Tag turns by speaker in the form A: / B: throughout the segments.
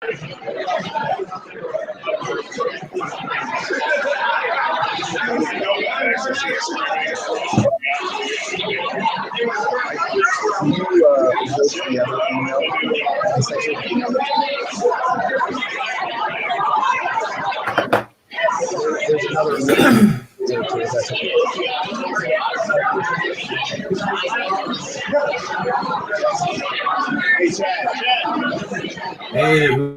A: Post the other email, the sexual email. There's another email. Hey, Chad.
B: Hey.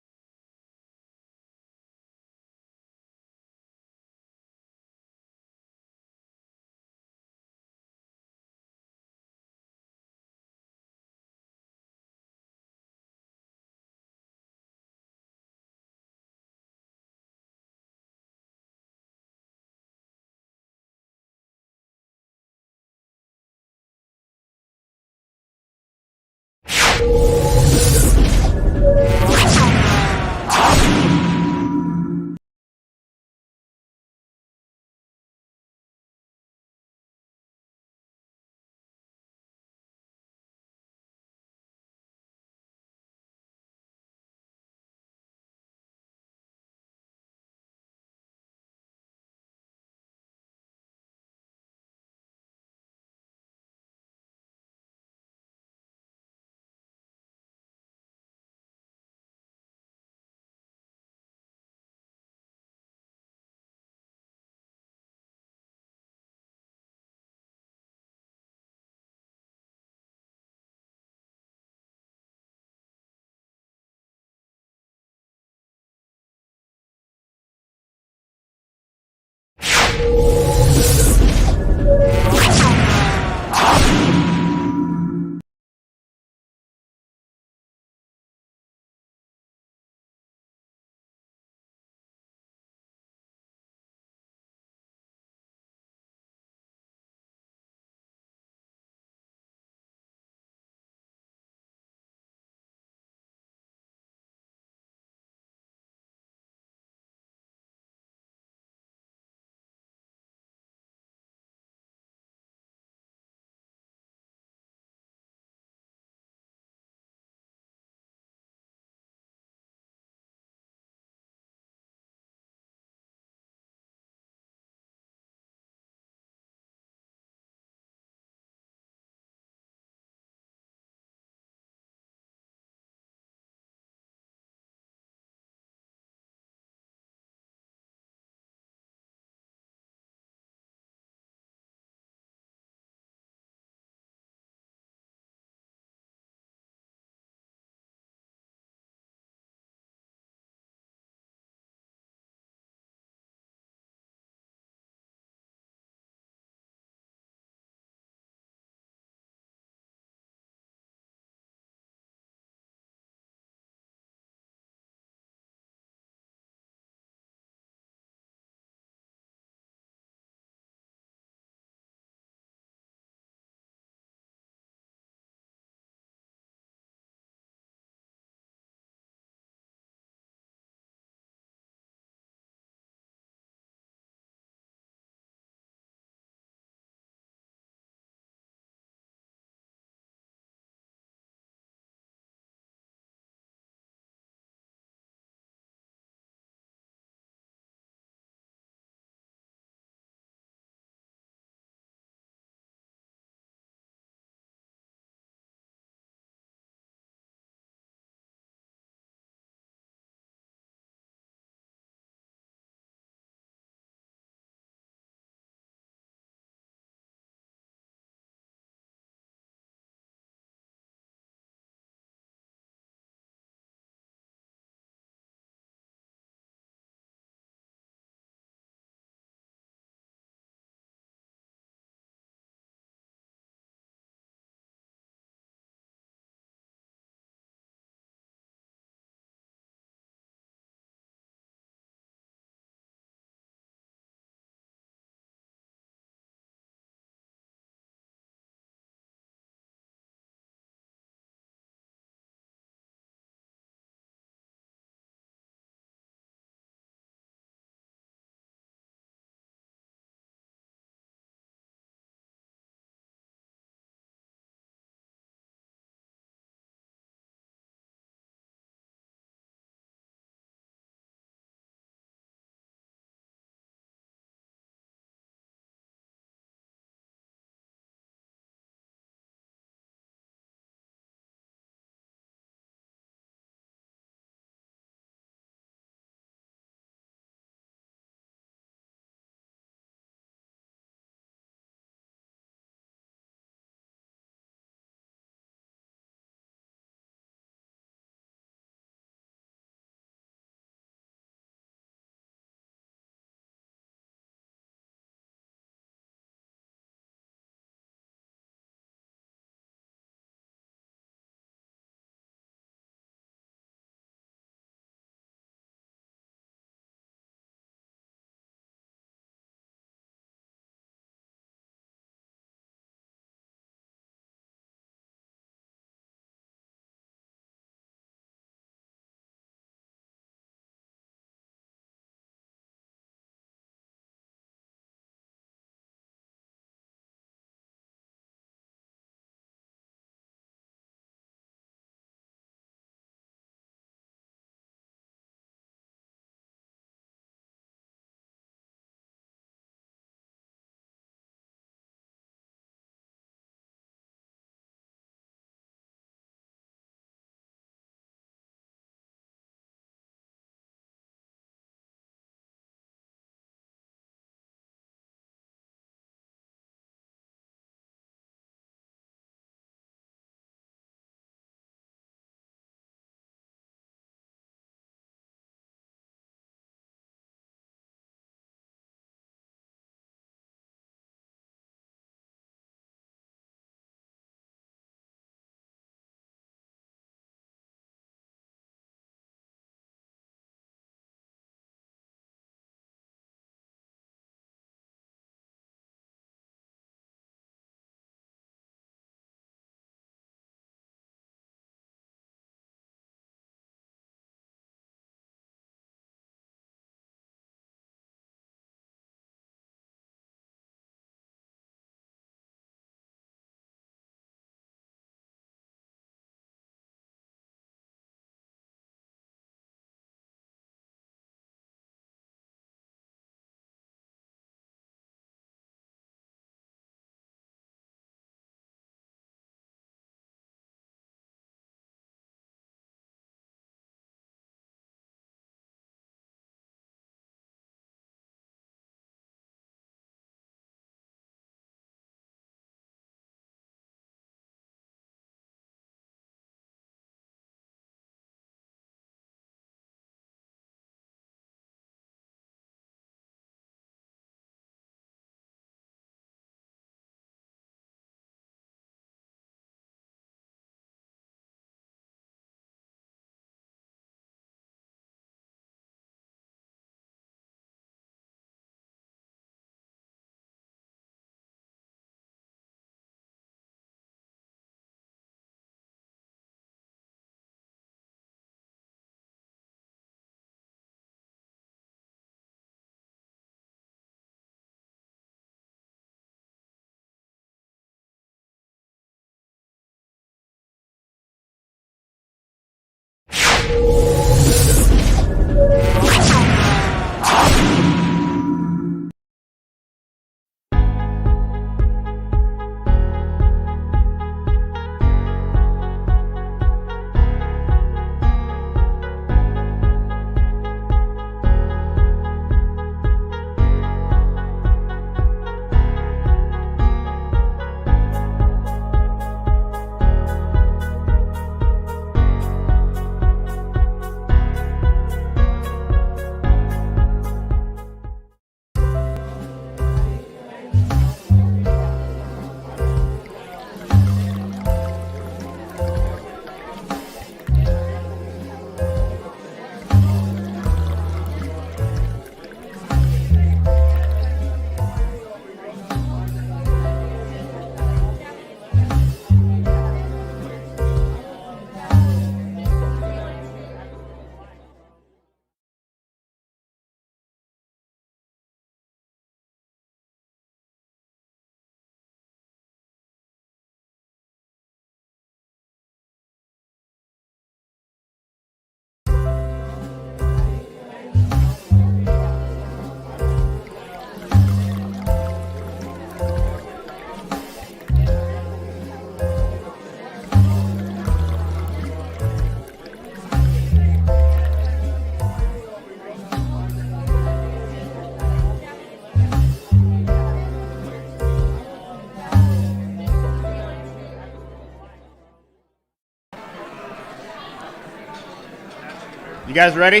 B: You guys ready?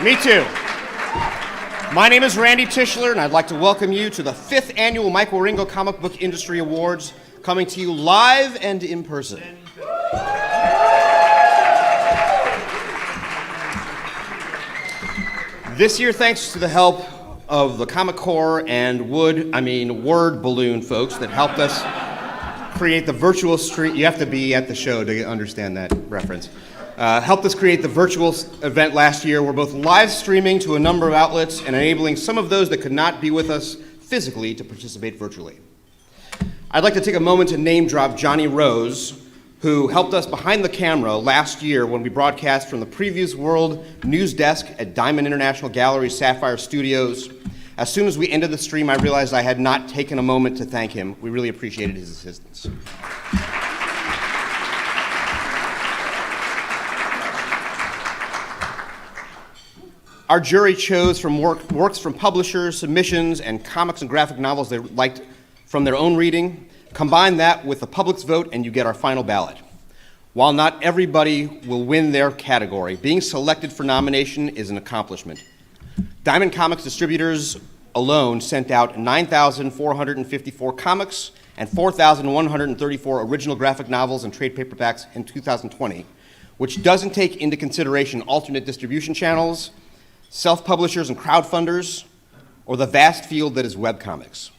B: Me too. My name is Randy Tischler, and I'd like to welcome you to the 5th annual Mike Wieringo Comic Book Industry Awards, coming to you live and in person. This year, thanks to the help of the Comic Corps and Word Balloon folks that helped us create the virtual stream. You have to be at the show to understand that reference. Helped us create the virtual event last year. We're both live streaming to a number of outlets and enabling some of those that could not be with us physically to participate virtually. I'd like to take a moment to name drop Johnny Rose, who helped us behind the camera last year when we broadcast from the Previews World news desk at Diamond International Gallery's Sapphire Studios. As soon as we ended the stream, I realized I had not taken a moment to thank him. We really appreciated his assistance. Our jury chose from works from publishers, submissions, and comics and graphic novels they liked from their own reading. Combine that with the public's vote, and you get our final ballot. While not everybody will win their category, being selected for nomination is an accomplishment. Diamond Comics distributors alone sent out 9,454 comics and 4,134 original graphic novels and trade paperbacks in 2020, which doesn't take into consideration alternate distribution channels, self-publishers and crowdfunders, or the vast field that is webcomics.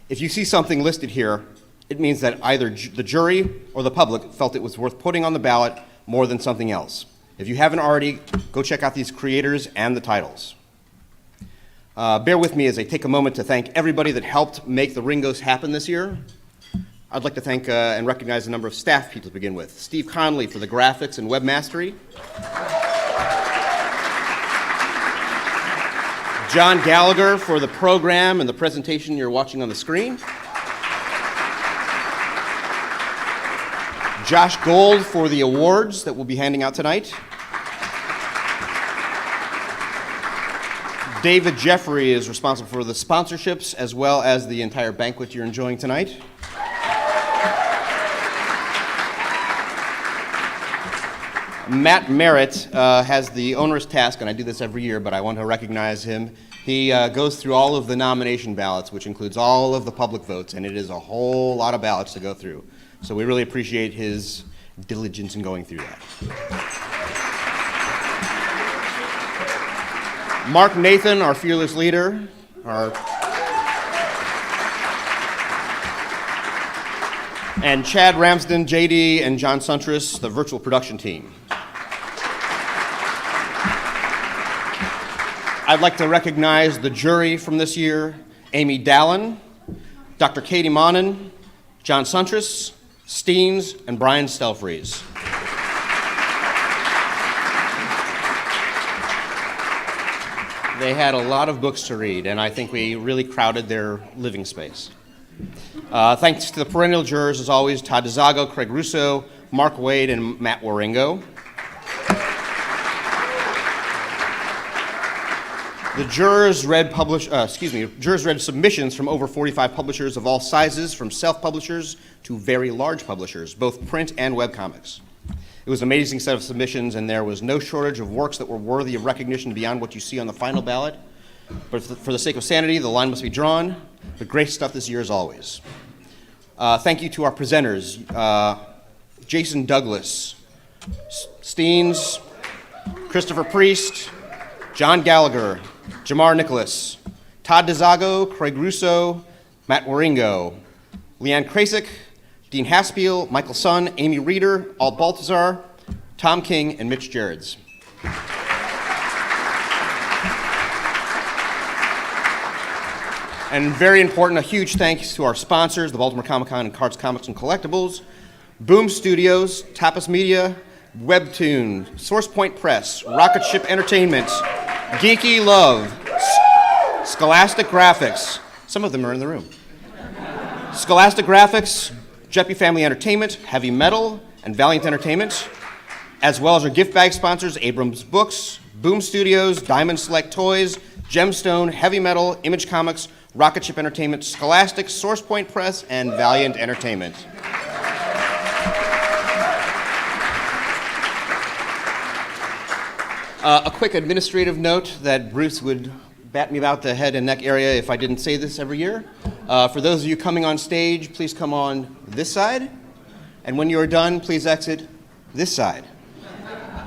B: If you see something listed here, it means that either the jury or the public felt it was worth putting on the ballot more than something else. If you haven't already, go check out these creators and the titles. Bear with me as I take a moment to thank everybody that helped make the Ringos happen this year. I'd like to thank and recognize a number of staff people to begin with. Steve Conley for the graphics and webmastery. John Gallagher for the program and the presentation you're watching on the screen. Josh Gold for the awards that we'll be handing out tonight. David Jeffrey is responsible for the sponsorships as well as the entire banquet you're enjoying tonight. Matt Merritt has the onerous task, and I do this every year, but I want to recognize him. He goes through all of the nomination ballots, which includes all of the public votes, and it is a whole lot of ballots to go through. So we really appreciate his diligence in going through that. Mark Nathan, our fearless leader, and Chad Ramsden, JD, and John Suntris, the virtual production team. I'd like to recognize the jury from this year: Amy Dallin, Dr. Katie Monin, John Suntris, Steens, and Brian Stelfreeze. They had a lot of books to read, and I think we really crowded their living space. Thanks to the perennial jurors, as always, Todd DeZago, Craig Russo, Mark Wade, and Matt Wieringo. The jurors read submissions from over 45 publishers of all sizes, from self-publishers to very large publishers, both print and webcomics. It was an amazing set of submissions, and there was no shortage of works that were worthy of recognition beyond what you see on the final ballot. But for the sake of sanity, the line must be drawn. But great stuff this year as always. Thank you to our presenters, Jason Douglas, Steens, Christopher Priest, John Gallagher, Jamar Nicholas, Todd DeZago, Craig Russo, Matt Wieringo, Leanne Krasik, Dean Haspiel, Michael Sun, Amy Reeder, Alt Baltazar, Tom King, and Mitch Jareds. And very important, a huge thanks to our sponsors, the Baltimore Comic-Con and Cards, Comics, and Collectibles, Boom Studios, Tapas Media, Webtoon, SourcePoint Press, Rocket Ship Entertainment, Geeky Love, Scholastic Graphics, some of them are in the room, Scholastic Graphics, Jeppy Family Entertainment, Heavy Metal, and Valiant Entertainment, as well as our gift bag sponsors, Abrams Books, Boom Studios, Diamond Select Toys, Gemstone, Heavy Metal, Image Comics, Rocket Ship Entertainment, Scholastic, SourcePoint Press, and Valiant Entertainment. A quick administrative note that Bruce would bat me about the head and neck area if I didn't say this every year. For those of you coming on stage, please come on this side. And when you are done, please exit this side.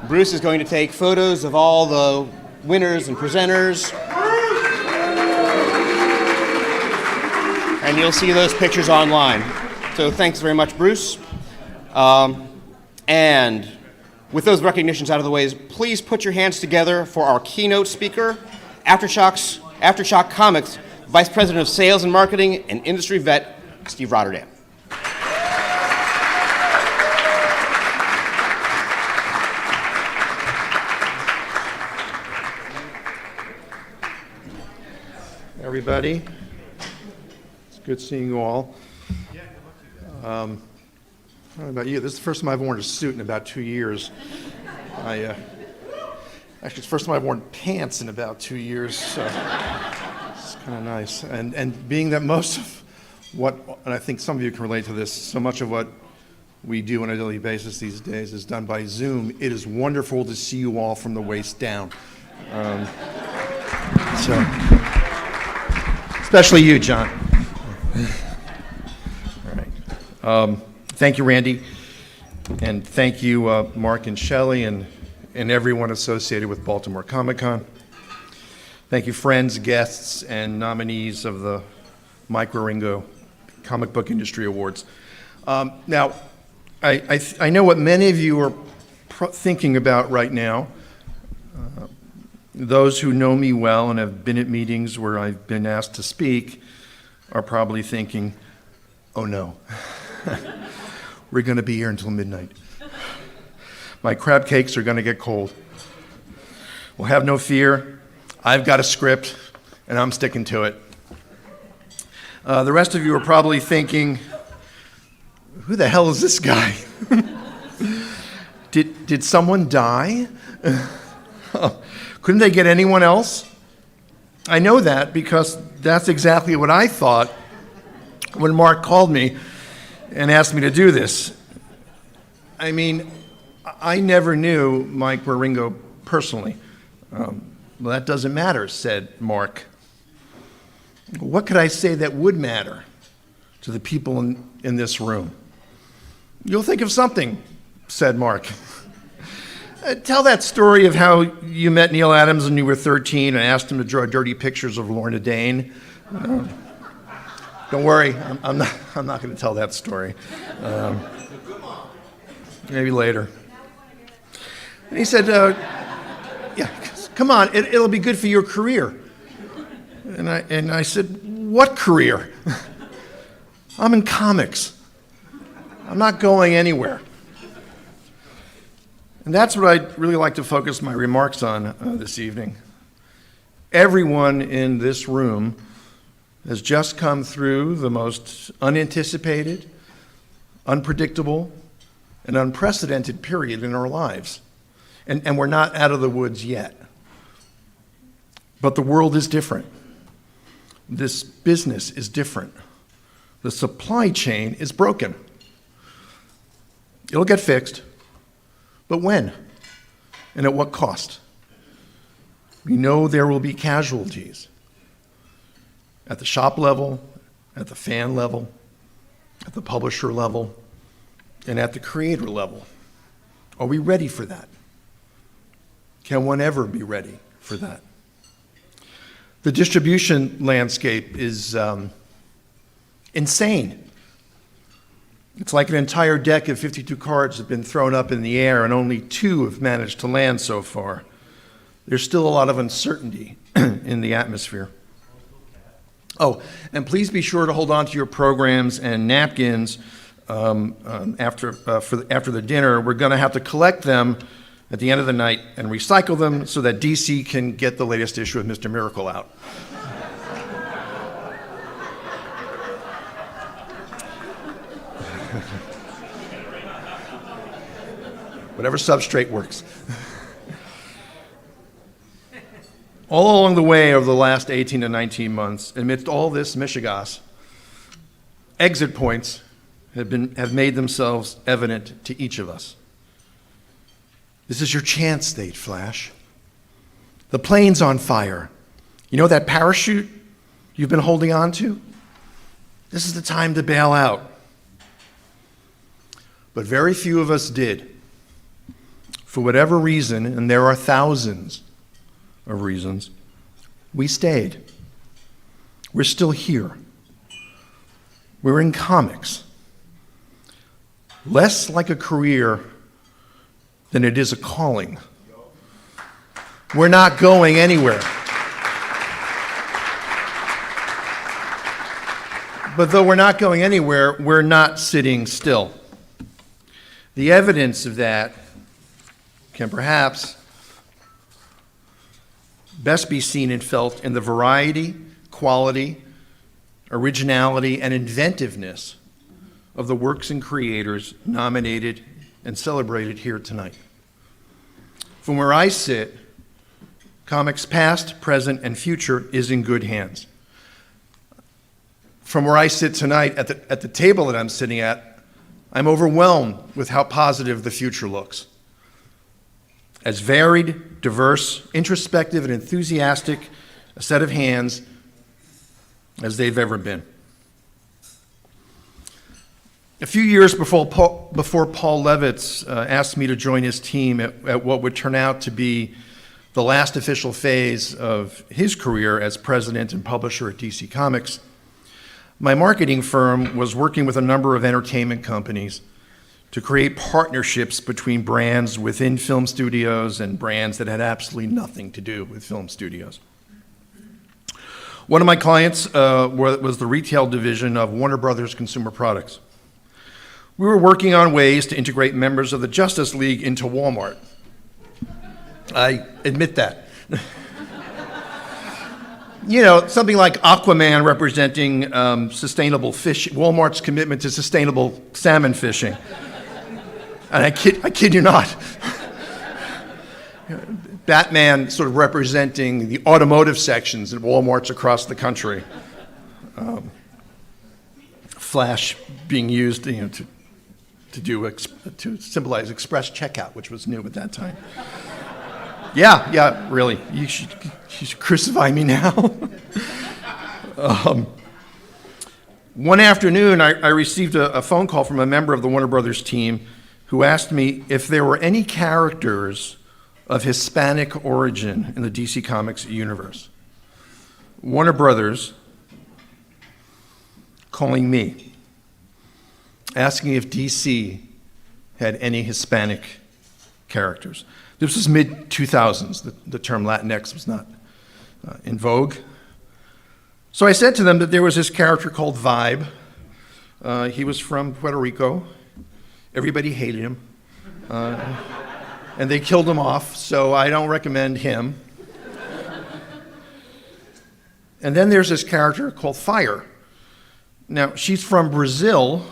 B: Bruce is going to take photos of all the winners and presenters. And you'll see those pictures online. So thanks very much, Bruce. And with those recognitions out of the way, please put your hands together for our keynote speaker, Aftershock Comics Vice President of Sales and Marketing and Industry Vet, Steve Rotterdam.
C: Everybody, it's good seeing you all. I don't know about you, this is the first time I've worn a suit in about 2 years. Actually, it's the first time I've worn pants in about 2 years, so it's kind of nice. And being that most of what, and I think some of you can relate to this, so much of what we do on a daily basis these days is done by Zoom, it is wonderful to see you all from the waist down. Especially you, John. All right. Thank you, Randy. And thank you, Mark and Shelley, and everyone associated with Baltimore Comic-Con. Thank you, friends, guests, and nominees of the Mike Roringo Comic Book Industry Awards. Now, I know what many of you are thinking about right now. Those who know me well and have been at meetings where I've been asked to speak are probably thinking, oh no, we're going to be here until midnight. My crab cakes are going to get cold. Well, have no fear. I've got a script, and I'm sticking to it. The rest of you are probably thinking, who the hell is this guy? Did someone die? Couldn't they get anyone else? I know that because that's exactly what I thought when Mark called me and asked me to do this. I mean, I never knew Mike Wieringo personally. Well, that doesn't matter, said Mark. What could I say that would matter to the people in this room? You'll think of something, said Mark. Tell that story of how you met Neil Adams when you were 13 and asked him to draw dirty pictures of Lorna Dane. Don't worry, I'm not going to tell that story. Maybe later. And he said, yeah, come on, it'll be good for your career. And I said, what career? I'm in comics. I'm not going anywhere. And that's what I'd really like to focus my remarks on this evening. Everyone in this room has just come through the most unanticipated, unpredictable, and unprecedented period in our lives. And we're not out of the woods yet. But the world is different. This business is different. The supply chain is broken. It'll get fixed. But when? And at what cost? We know there will be casualties at the shop level, at the fan level, at the publisher level, and at the creator level. Are we ready for that? Can one ever be ready for that? The distribution landscape is insane. It's like an entire deck of 52 cards have been thrown up in the air and only 2 have managed to land so far. There's still a lot of uncertainty in the atmosphere. Oh, and please be sure to hold on to your programs and napkins after the dinner. We're going to have to collect them at the end of the night and recycle them so that DC can get the latest issue of Mr. Miracle out. Whatever substrate works. All along the way over the last 18 to 19 months, amidst all this mishigas, exit points have made themselves evident to each of us. This is your chance, State Flash. The plane's on fire. You know that parachute you've been holding on to? This is the time to bail out. But very few of us did. For whatever reason, and there are thousands of reasons, we stayed. We're still here. We're in comics. Less like a career than it is a calling. We're not going anywhere. But though we're not going anywhere, we're not sitting still. The evidence of that can perhaps best be seen and felt in the variety, quality, originality, and inventiveness of the works and creators nominated and celebrated here tonight. From where I sit, comics past, present, and future is in good hands. From where I sit tonight at the table that I'm sitting at, I'm overwhelmed with how positive the future looks. As varied, diverse, introspective, and enthusiastic a set of hands as they've ever been. A few years before Paul Levitz asked me to join his team at what would turn out to be the last official phase of his career as president and publisher at DC Comics, my marketing firm was working with a number of entertainment companies to create partnerships between brands within film studios and brands that had absolutely nothing to do with film studios. One of my clients was the retail division of Warner Brothers Consumer Products. We were working on ways to integrate members of the Justice League into Walmart. I admit that. You know, something like Aquaman representing sustainable fish, Walmart's commitment to sustainable salmon fishing. And I kid you not. Batman sort of representing the automotive sections at Walmarts across the country. Flash being used, to symbolize express checkout, which was new at that time. Yeah, really. You should crucify me now. One afternoon, I received a phone call from a member of the Warner Brothers team who asked me if there were any characters of Hispanic origin in the DC Comics universe. Warner Brothers calling me, asking if DC had any Hispanic characters. This was mid-2000s. The term Latinx was not in vogue. So I said to them that there was this character called Vibe. He was from Puerto Rico. Everybody hated him. And they killed him off, so I don't recommend him. And then there's this character called Fire. Now, she's from Brazil,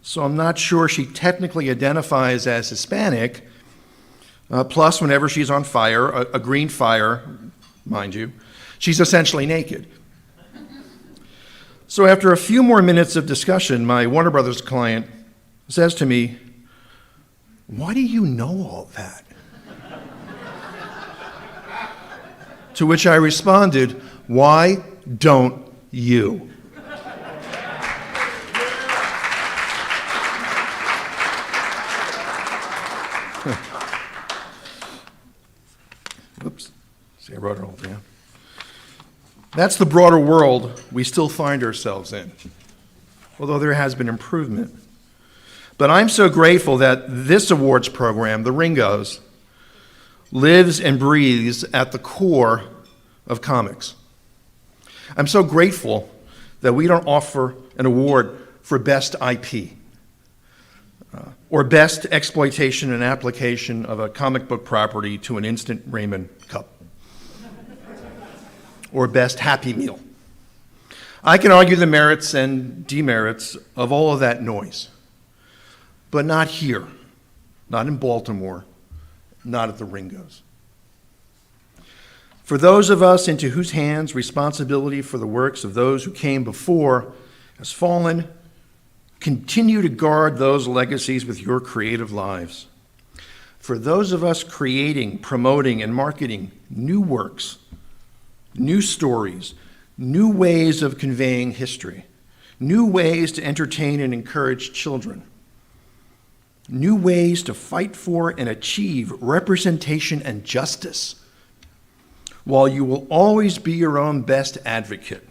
C: so I'm not sure she technically identifies as Hispanic. Plus, whenever she's on fire, a green fire, mind you, she's essentially naked. So after a few more minutes of discussion, my Warner Brothers client says to me, "Why do you know all that?" To which I responded, "Why don't you?" Oops, see, I wrote it all down. That's the broader world we still find ourselves in, although there has been improvement. But I'm so grateful that this awards program, the Ringos, lives and breathes at the core of comics. I'm so grateful that we don't offer an award for best IP or best exploitation and application of a comic book property to an instant ramen cup or best Happy Meal. I can argue the merits and demerits of all of that noise, but not here, not in Baltimore, not at the Ringos. For those of us into whose hands responsibility for the works of those who came before has fallen, continue to guard those legacies with your creative lives. for those of us creating, promoting, and marketing new works, new stories, new ways of conveying history, new ways to entertain and encourage children, new ways to fight for and achieve representation and justice, while you will always be your own best advocate.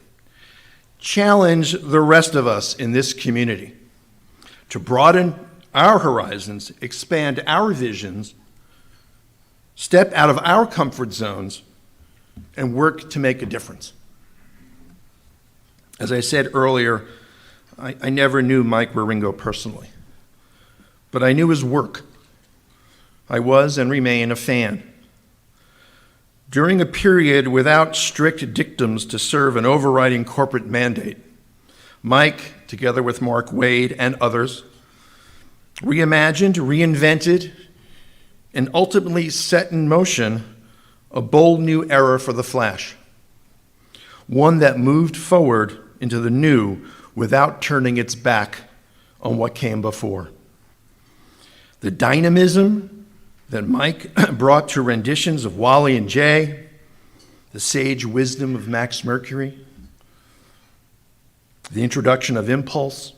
C: Challenge the rest of us in this community to broaden our horizons, expand our visions, step out of our comfort zones, and work to make a difference. As I said earlier, I never knew Mike Wieringo personally, but I knew his work. I was and remain a fan. During a period without strict dictums to serve an overriding corporate mandate, Mike, together with Mark Waid and others, reimagined, reinvented, and ultimately set in motion a bold new era for the Flash, one that moved forward into the new without turning its back on what came before. The dynamism that Mike brought to renditions of Wally and Jay, the sage wisdom of Max Mercury, the introduction of Impulse,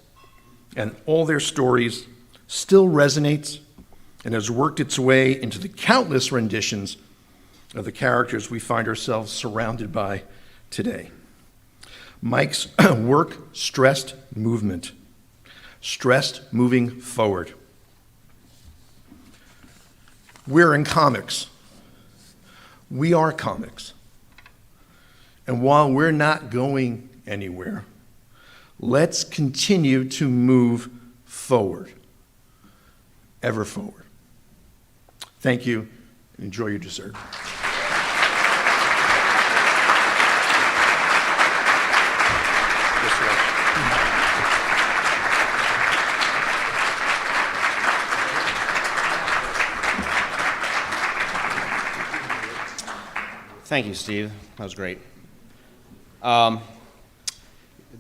C: and all their stories still resonates and has worked its way into the countless renditions of the characters we find ourselves surrounded by today. Mike's work stressed movement, stressed moving forward. We're in comics. We are comics. And while we're not going anywhere, let's continue to move forward, ever forward. Thank you, and enjoy your dessert.
B: Thank you, Steve. That was great.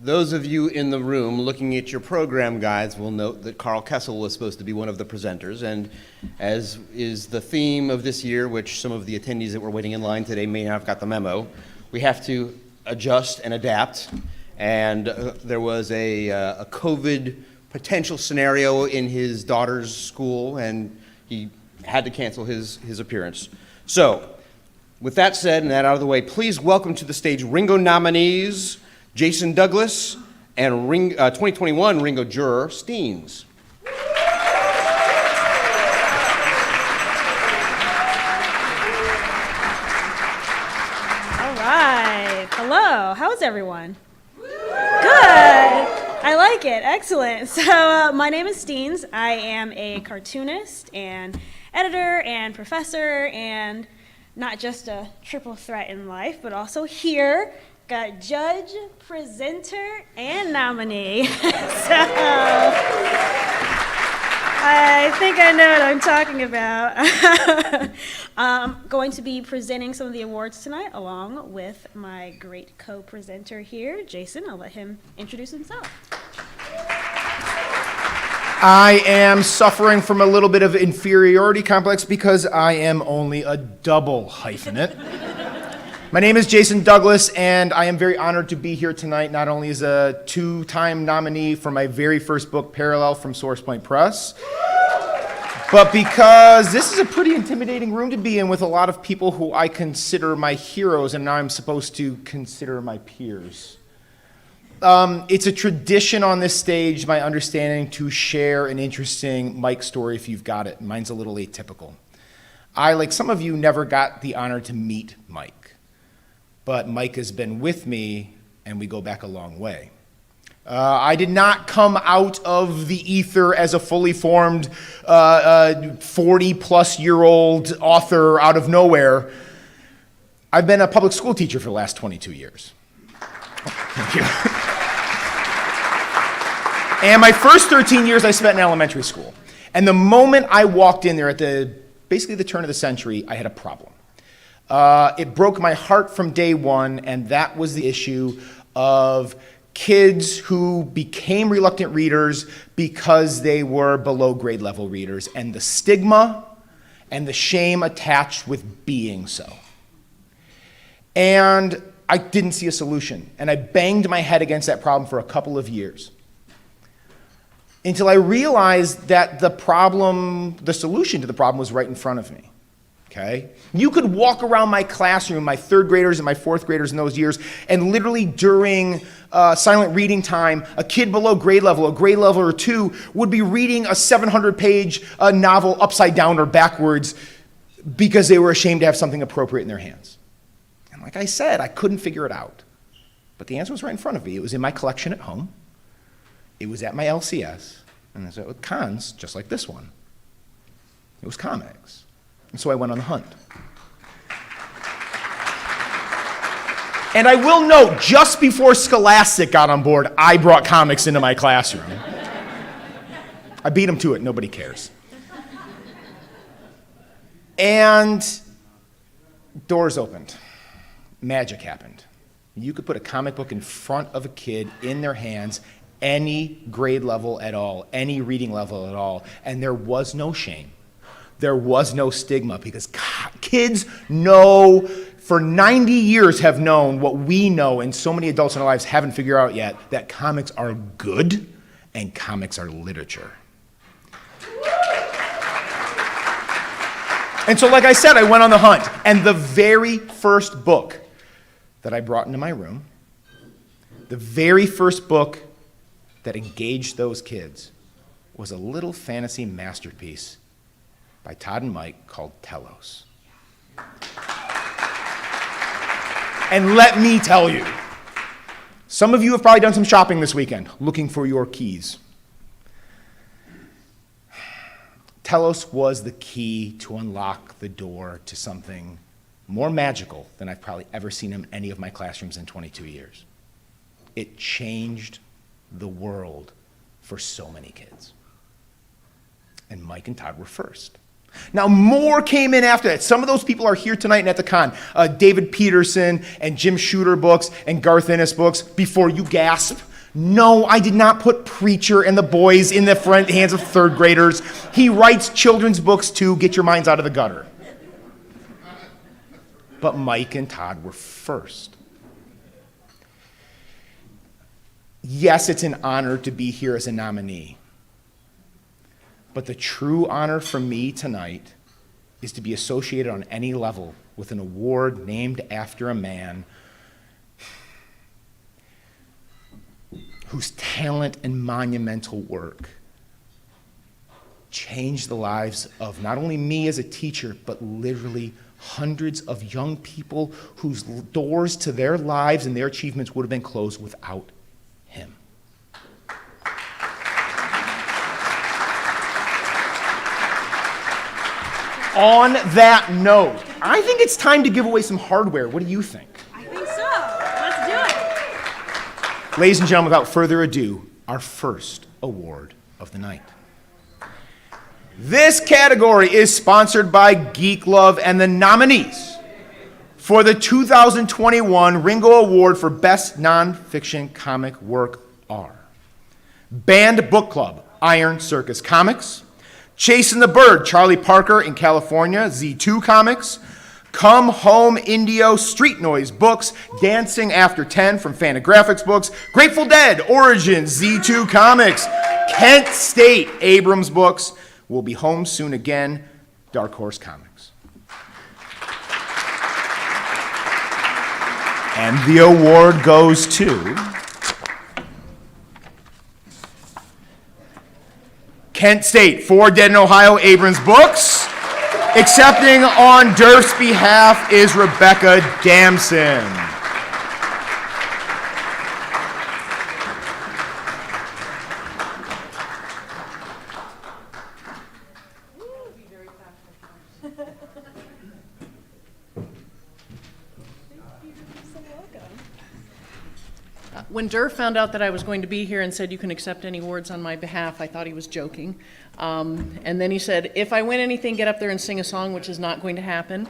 B: Those of you in the room looking at your program guides will note that Carl Kessel was supposed to be one of the presenters, and as is the theme of this year, which some of the attendees that were waiting in line today may not have got the memo, we have to adjust and adapt, and there was a COVID potential scenario in his daughter's school, and he had to cancel his appearance. So, with that said and that out of the way, please welcome to the stage Ringo nominees, Jason Douglas and 2021 Ringo juror, Steens.
D: All right. Hello. How's everyone? Good. I like it. Excellent. So my name is Steens. I am a cartoonist and editor and professor and not just a triple threat in life, but also here, got judge, presenter, and nominee. So I think I know what I'm talking about. I'm going to be presenting some of the awards tonight along with my great co-presenter here, Jason. I'll let him introduce himself.
E: I am suffering from a little bit of inferiority complex because I am only a double hyphenate. My name is Jason Douglas, and I am very honored to be here tonight, not only as a two-time nominee for my very first book, Parallel, from Source Point Press, but because this is a pretty intimidating room to be in with a lot of people who I consider my heroes, and now I'm supposed to consider my peers. It's a tradition on this stage, my understanding, to share an interesting Mike story if you've got it. Mine's a little atypical. I, like some of you, never got the honor to meet Mike, but Mike has been with me, and we go back a long way. I did not come out of the ether as a fully formed 40-plus-year-old author out of nowhere. I've been a public school teacher for the last 22 years. Thank you. And my first 13 years I spent in elementary school. And the moment I walked in there at basically the turn of the century, I had a problem. It broke my heart from day one, and that was the issue of kids who became reluctant readers because they were below grade level readers, and the stigma and the shame attached with being so. And I didn't see a solution, and I banged my head against that problem for a couple of years until I realized that the solution to the problem was right in front of me. Okay? You could walk around my classroom, my third graders and my fourth graders in those years, and literally during silent reading time, a kid below grade level, a grade level or two, would be reading a 700-page novel upside down or backwards because they were ashamed to have something appropriate in their hands. And like I said, I couldn't figure it out. But the answer was right in front of me. It was in my collection at home. It was at my LCS. And so with cons, just like this one. It was comics. And so I went on the hunt. And I will note, just before Scholastic got on board, I brought comics into my classroom. I beat them to it, nobody cares. And doors opened. Magic happened. You could put a comic book in front of a kid in their hands, any grade level at all, any reading level at all, and there was no shame. There was no stigma, because kids know, for 90 years have known what we know, and so many adults in our lives haven't figured out yet, that comics are good and comics are literature. And so, like I said, I went on the hunt, and the very first book that I brought into my room, the very first book that engaged those kids, was a little fantasy masterpiece by Todd and Mike called Telos. And let me tell you, some of you have probably done some shopping this weekend looking for your keys. Telos was the key to unlock the door to something more magical than I've probably ever seen in any of my classrooms in 22 years. It changed the world for so many kids. And Mike and Todd were first. Now, more came in after that. Some of those people are here tonight and at the con. David Peterson and Jim Shooter books and Garth Ennis books. Before you gasp, no, I did not put Preacher and the Boys in the front hands of third graders. He writes children's books too. Get your minds out of the gutter. But Mike and Todd were first. Yes, it's an honor to be here as a nominee. But the true honor for me tonight is to be associated on any level with an award named after a man whose talent and monumental work changed the lives of not only me as a teacher, but literally hundreds of young people whose doors to their lives and their achievements would have been closed without him. On that note, I think it's time to give away some hardware. What do you think?
D: I think so. Let's do it.
E: Ladies and gentlemen, without further ado, our first award of the night. This category is sponsored by Geek Love, and the nominees for the 2021 Ringo Award for Best Nonfiction Comic Work are Banned Book Club, Iron Circus Comics; Chasing the Bird, Charlie Parker in California, Z2 Comics; Come Home Indio, Street Noise Books; Dancing After 10 from Fantagraphics Books; Grateful Dead, Origins, Z2 Comics; Kent State, Abrams Books; We'll Be Home Soon Again, Dark Horse Comics. And the award goes to Kent State, For Dead in Ohio, Abrams Books. Accepting on Durf's behalf is Rebecca Damson.
F: When Durf found out that I was going to be here and said you can accept any awards on my behalf, I thought he was joking. And then he said, if I win anything, get up there and sing a song, which is not going to happen.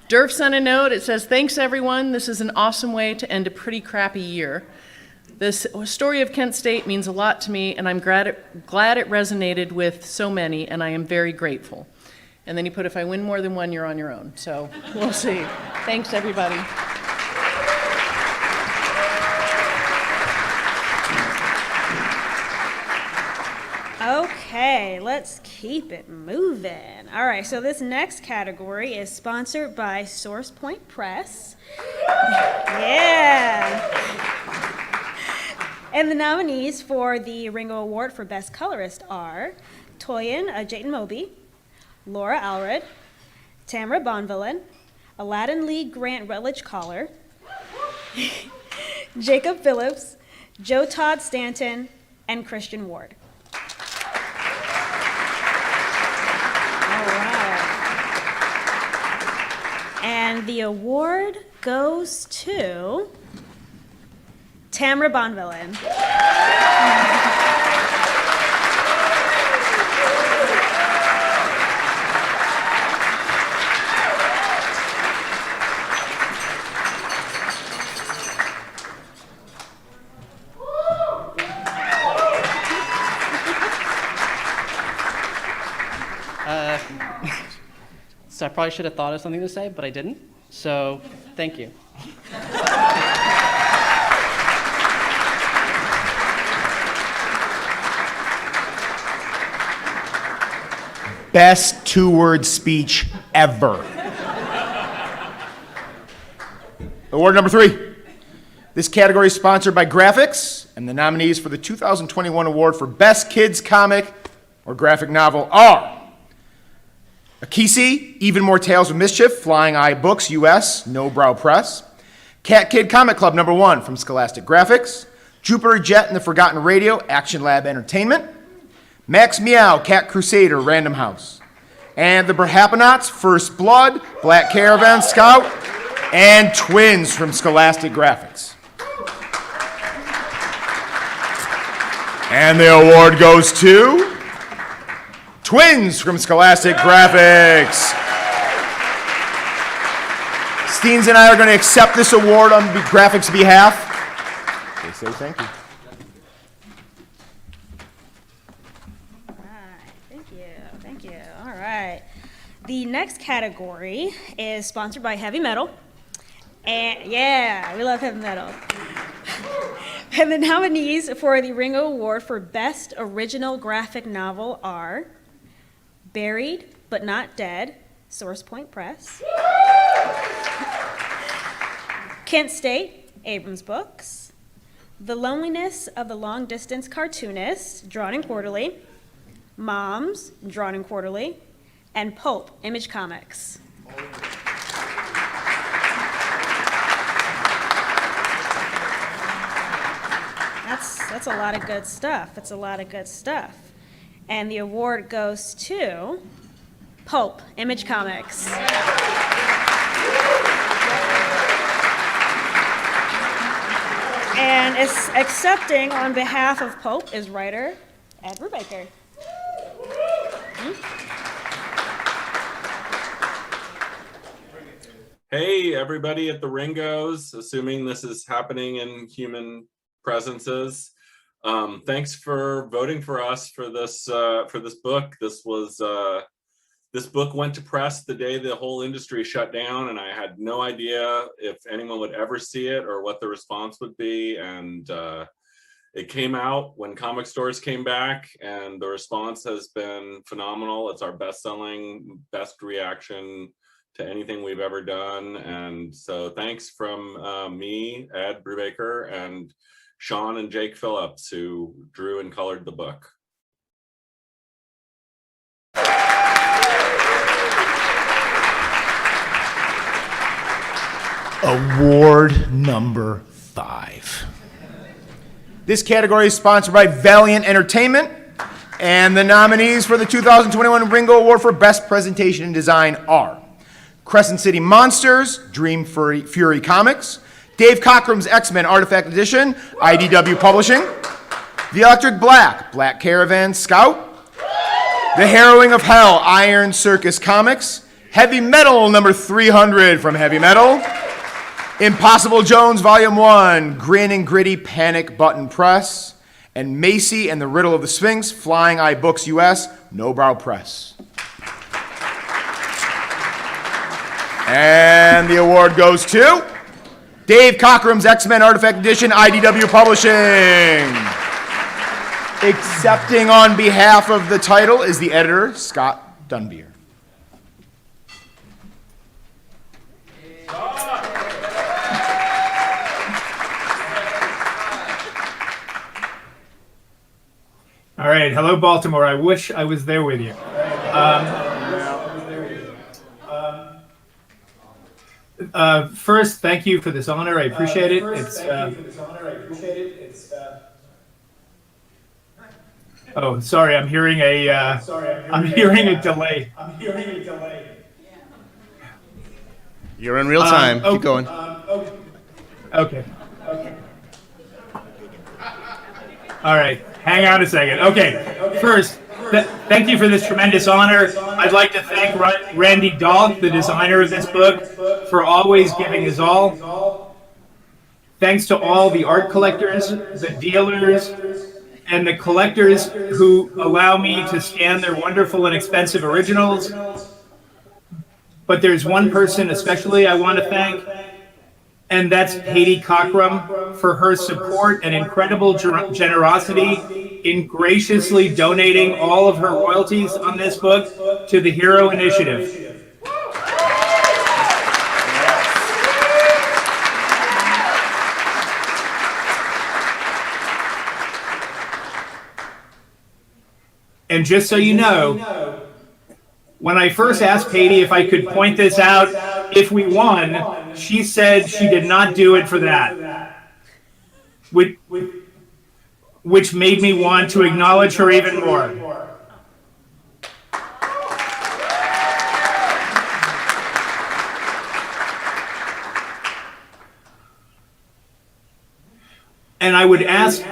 F: Durf sent a note. It says, thanks, everyone. This is an awesome way to end a pretty crappy year. This story of Kent State means a lot to me, and I'm glad it resonated with so many, and I am very grateful. And then he put, if I win more than one, you're on your own. So we'll see. Thanks, everybody.
D: Okay, let's keep it moving. All right, so this next category is sponsored by Source Point Press. Yeah. And the nominees for the Ringo Award for Best Colorist are Toyin Jayton Moby, Laura Alred, Tamara Bonvillain, Aladdin Lee Grant Rutledge Collar, Jacob Phillips, Joe Todd Stanton, and Christian Ward. All right. And the award goes to Tamara Bonvillain.
G: So I probably should have thought of something to say, but I didn't. So thank you.
E: Best two-word speech ever. Award number 3. This category is sponsored by Graphics, and the nominees for the 2021 award for Best Kids Comic or Graphic Novel are Akisi, Even More Tales of Mischief, Flying Eye Books, U.S., No Brow Press. Cat Kid Comic Club number 1 from Scholastic Graphics. Jupiter Jet and the Forgotten Radio, Action Lab Entertainment. Max Meow, Cat Crusader, Random House. And the Berhapanauts, First Blood, Black Caravan Scout, and Twins from Scholastic Graphics. And the award goes to Twins from Scholastic Graphics. Steens and I are going to accept this award on Graphics' behalf. They say thank you.
D: All right, thank you. All right. The next category is sponsored by Heavy Metal. And yeah, we love heavy metal. And the nominees for the Ringo Award for Best Original Graphic Novel are Buried But Not Dead, Source Point Press. Kent State, Abrams Books. The Loneliness of the Long Distance Cartoonist, Drawn and Quarterly. Moms, Drawn and Quarterly. And Pulp, Image Comics. That's a lot of good stuff. And the award goes to Pulp, Image Comics. And accepting on behalf of Pulp is writer Ed Brubaker.
H: Hey, everybody at the Ringos, assuming this is happening in human presences. Thanks for voting for us for this book. This book went to press the day the whole industry shut down, and I had no idea if anyone would ever see it or what the response would be. And it came out when comic stores came back, and the response has been phenomenal. It's our best-selling, best reaction to anything we've ever done. And so thanks from me, Ed Brubaker, and Sean and Jake Phillips, who drew and colored the book.
E: Award number 5. This category is sponsored by Valiant Entertainment, and the nominees for the 2021 Ringo Award for Best Presentation and Design are Crescent City Monsters, Dream Fury Comics, Dave Cockrum's X-Men Artifact Edition, IDW Publishing, The Electric Black, Black Caravan Scout, The Harrowing of Hell, Iron Circus Comics, Heavy Metal number 300 from Heavy Metal, Impossible Jones, Volume 1, Grin and Gritty Panic Button Press, and Macy and the Riddle of the Sphinx, Flying Eye Books US, No Brow Press. And the award goes to Dave Cockrum's X-Men Artifact Edition, IDW Publishing. Accepting on behalf of the title is the editor, Scott Dunbier.
I: All right, hello Baltimore. I wish I was there with you. First, thank you for this honor. I appreciate it. Oh, sorry. I'm hearing a delay.
B: You're in real time. Keep going.
I: Okay. All right. Hang on a second. Okay. First, thank you for this tremendous honor. I'd like to thank Randy Dahl, the designer of this book, for always giving his all. Thanks to all the art collectors, the dealers, and the collectors who allow me to scan their wonderful and expensive originals. But there's one person especially I want to thank, and that's Katie Cockrum for her support and incredible generosity in graciously donating all of her royalties on this book to the Hero Initiative. And just so you know, when I first asked Katie if I could point this out if we won, she said she did not do it for that, which made me want to acknowledge her even more. And I would ask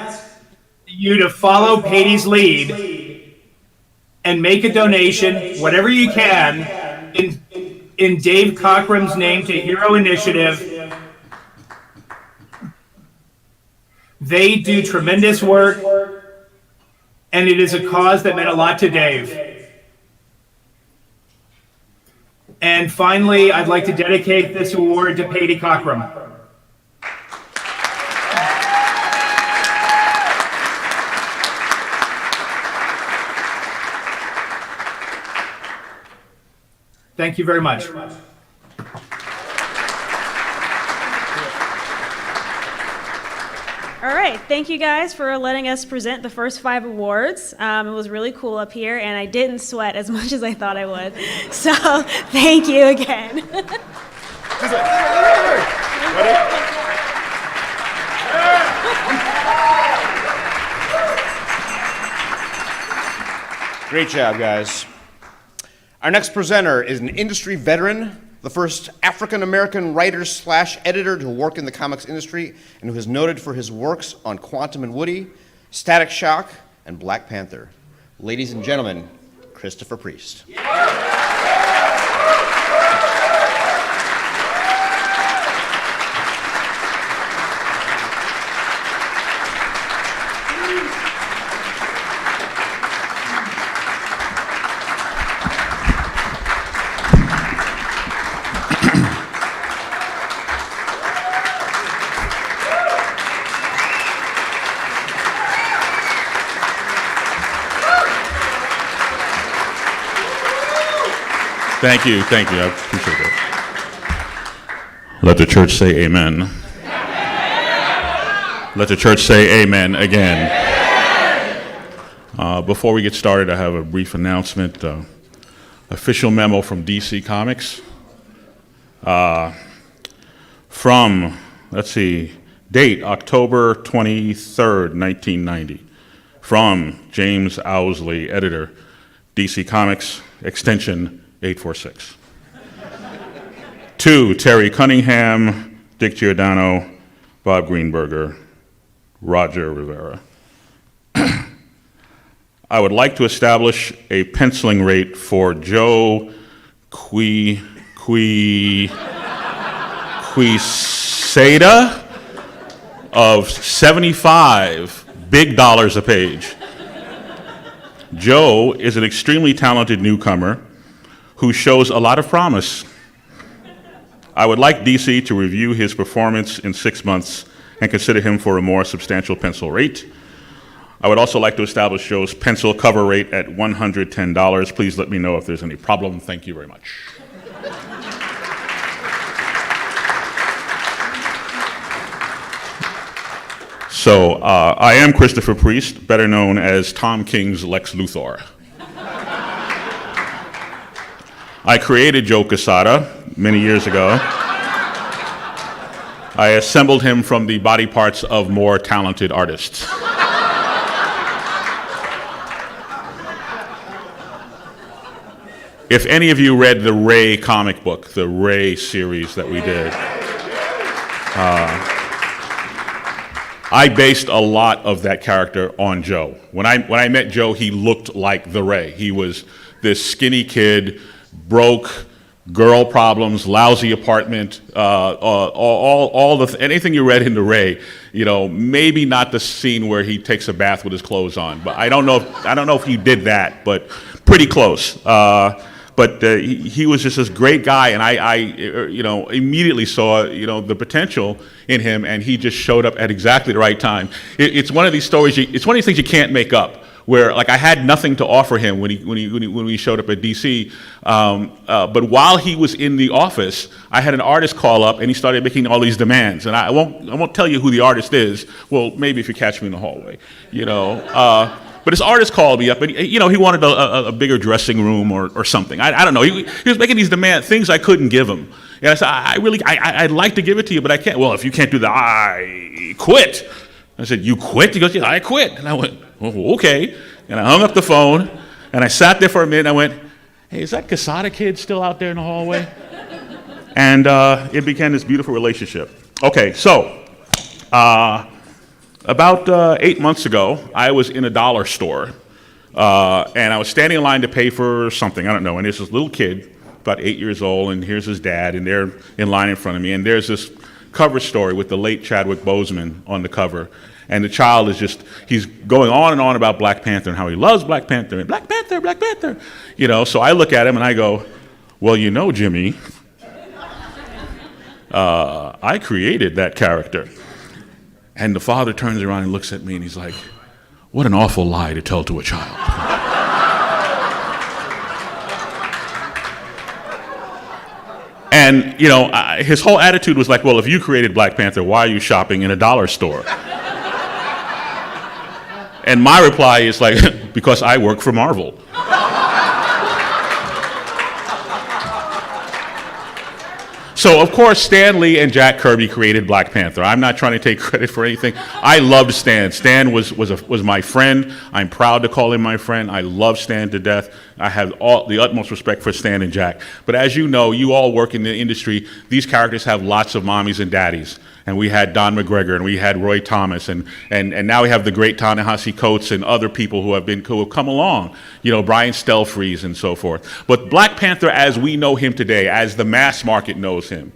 I: you to follow Katie's lead and make a donation, whatever you can, in Dave Cockrum's name to Hero Initiative. They do tremendous work, and it is a cause that meant a lot to Dave. And finally, I'd like to dedicate this award to Katie Cockrum. Thank you very much.
D: All right, thank you guys for letting us present the first 5 awards. It was really cool up here, and I didn't sweat as much as I thought I would. So thank you again.
B: Great job, guys. Our next presenter is an industry veteran, the first African-American writer/editor to work in the comics industry, and who is noted for his works on Quantum and Woody, Static Shock, and Black Panther. Ladies and gentlemen, Christopher Priest.
J: Thank you, I appreciate it. Let the church say amen. Let the church say amen again. Before we get started, I have a brief announcement. Official memo from DC Comics. From, date October 23rd, 1990. From James Owsley, editor, DC Comics, extension 846. To Terry Cunningham, Dick Giordano, Bob Greenberger, Roger Rivera. I would like to establish a penciling rate for Joe Quiescence Seda of 75 big dollars a page. Joe is an extremely talented newcomer who shows a lot of promise. I would like DC to review his performance in 6 months and consider him for a more substantial pencil rate. I would also like to establish Joe's pencil cover rate at $110. Please let me know if there's any problem. Thank you very much. So, I am Christopher Priest, better known as Tom King's Lex Luthor. I created Joe Quesada many years ago. I assembled him from the body parts of more talented artists. If any of you read the Ray comic book, the Ray series that we did, I based a lot of that character on Joe. When I met Joe, he looked like the Ray. He was this skinny kid, broke, girl problems, lousy apartment, anything you read in the Ray. You know, maybe not the scene where he takes a bath with his clothes on, but I don't know if he did that, but pretty close. But he was just this great guy, and I immediately saw, the potential in him, and he just showed up at exactly the right time. It's one of these stories. It's one of these things you can't make up. Where like I had nothing to offer him when we showed up at DC, but while he was in the office, I had an artist call up, and he started making all these demands. And I won't tell you who the artist is. Well, maybe if you catch me in the hallway, But this artist called me up, and he wanted a bigger dressing room or something. I don't know. He was making these demands, things I couldn't give him. And I said, I'd like to give it to you, but I can't. Well, if you can't do that, I quit. I said, you quit? He goes, yeah, I quit. And I went, oh, okay. And I hung up the phone, and I sat there for a minute, and I went, hey, is that Quesada kid still out there in the hallway? And it began this beautiful relationship. Okay, so about 8 months ago, I was in a dollar store, and I was standing in line to pay for something, I don't know, and there's this little kid, about 8 years old, and here's his dad, and they're in line in front of me, and there's this cover story with the late Chadwick Boseman on the cover, and the child is he's going on and on about Black Panther and how he loves Black Panther, and Black Panther, Black Panther, so I look at him and I go, well, Jimmy, I created that character. And the father turns around and looks at me and he's like, what an awful lie to tell to a child. And, his whole attitude was like, well, if you created Black Panther, why are you shopping in a dollar store? And my reply is like, because I work for Marvel. So, of course, Stan Lee and Jack Kirby created Black Panther. I'm not trying to take credit for anything. I loved Stan. Stan was my friend. I'm proud to call him my friend. I love Stan to death. I have the utmost respect for Stan and Jack. But as you know, you all work in the industry, these characters have lots of mommies and daddies. And we had Don McGregor, and we had Roy Thomas, and now we have the great Ta-Nehisi Coates and other people who have come along, Brian Stelfreeze and so forth. But Black Panther, as we know him today, as the mass market knows him,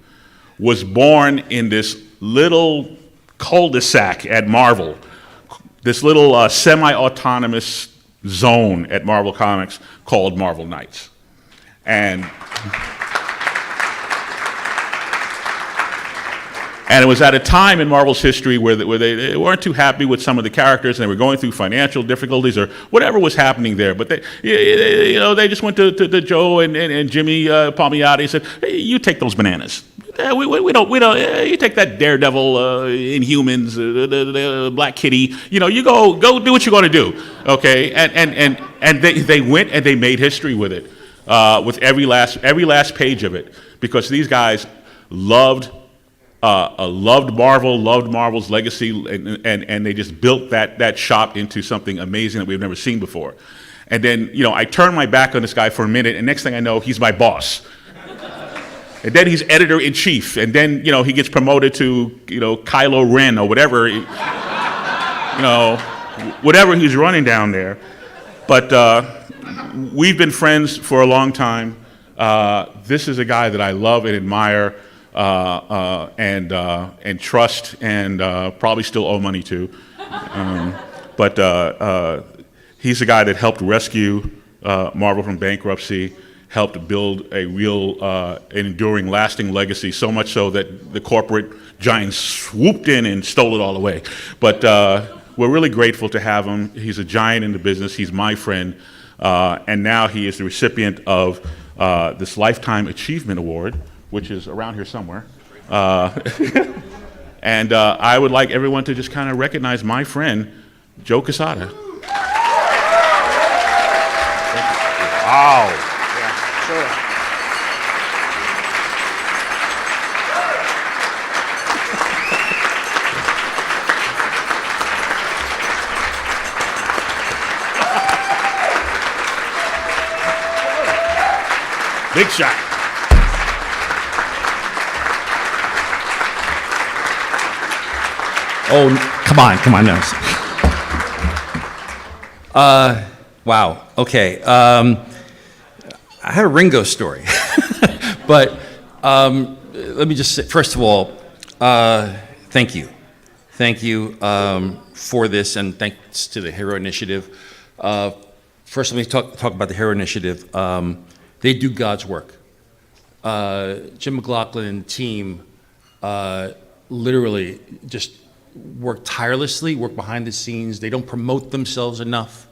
J: was born in this little cul-de-sac at Marvel, this little semi-autonomous zone at Marvel Comics called Marvel Knights. And it was at a time in Marvel's history where they weren't too happy with some of the characters, and they were going through financial difficulties or whatever was happening there. But they just went to Joe and Jimmy Palmiotti and said, hey, you take those bananas. We don't. You take that Daredevil, Inhumans, the Black Kitty. You go do what you're going to do. Okay, and they went and they made history with it, with every last page of it, because these guys loved Marvel, loved Marvel's legacy, and they just built that shop into something amazing that we've never seen before. And then, I turned my back on this guy for a minute, and next thing I know, he's my boss. And then he's editor-in-chief, and then, he gets promoted to, Kylo Ren or whatever, whatever he's running down there. But we've been friends for a long time. This is a guy that I love and admire. and trust, and probably still owe money to. But he's the guy that helped rescue Marvel from bankruptcy, helped build a real enduring, lasting legacy, so much so that the corporate giants swooped in and stole it all away. But we're really grateful to have him. He's a giant in the business. He's my friend. And now he is the recipient of this Lifetime Achievement Award, which is around here somewhere. And I would like everyone to just kind of recognize my friend, Joe Quesada. Wow.
B: Yeah, sure.
J: Big shot.
K: Oh, come on, no. Wow, okay. I had a Ringo story, but let me just say, first of all, thank you. Thank you for this, and thanks to the Hero Initiative. First, let me talk about the Hero Initiative. They do God's work. Jim McLaughlin and team literally just work tirelessly, work behind the scenes. They don't promote themselves enough.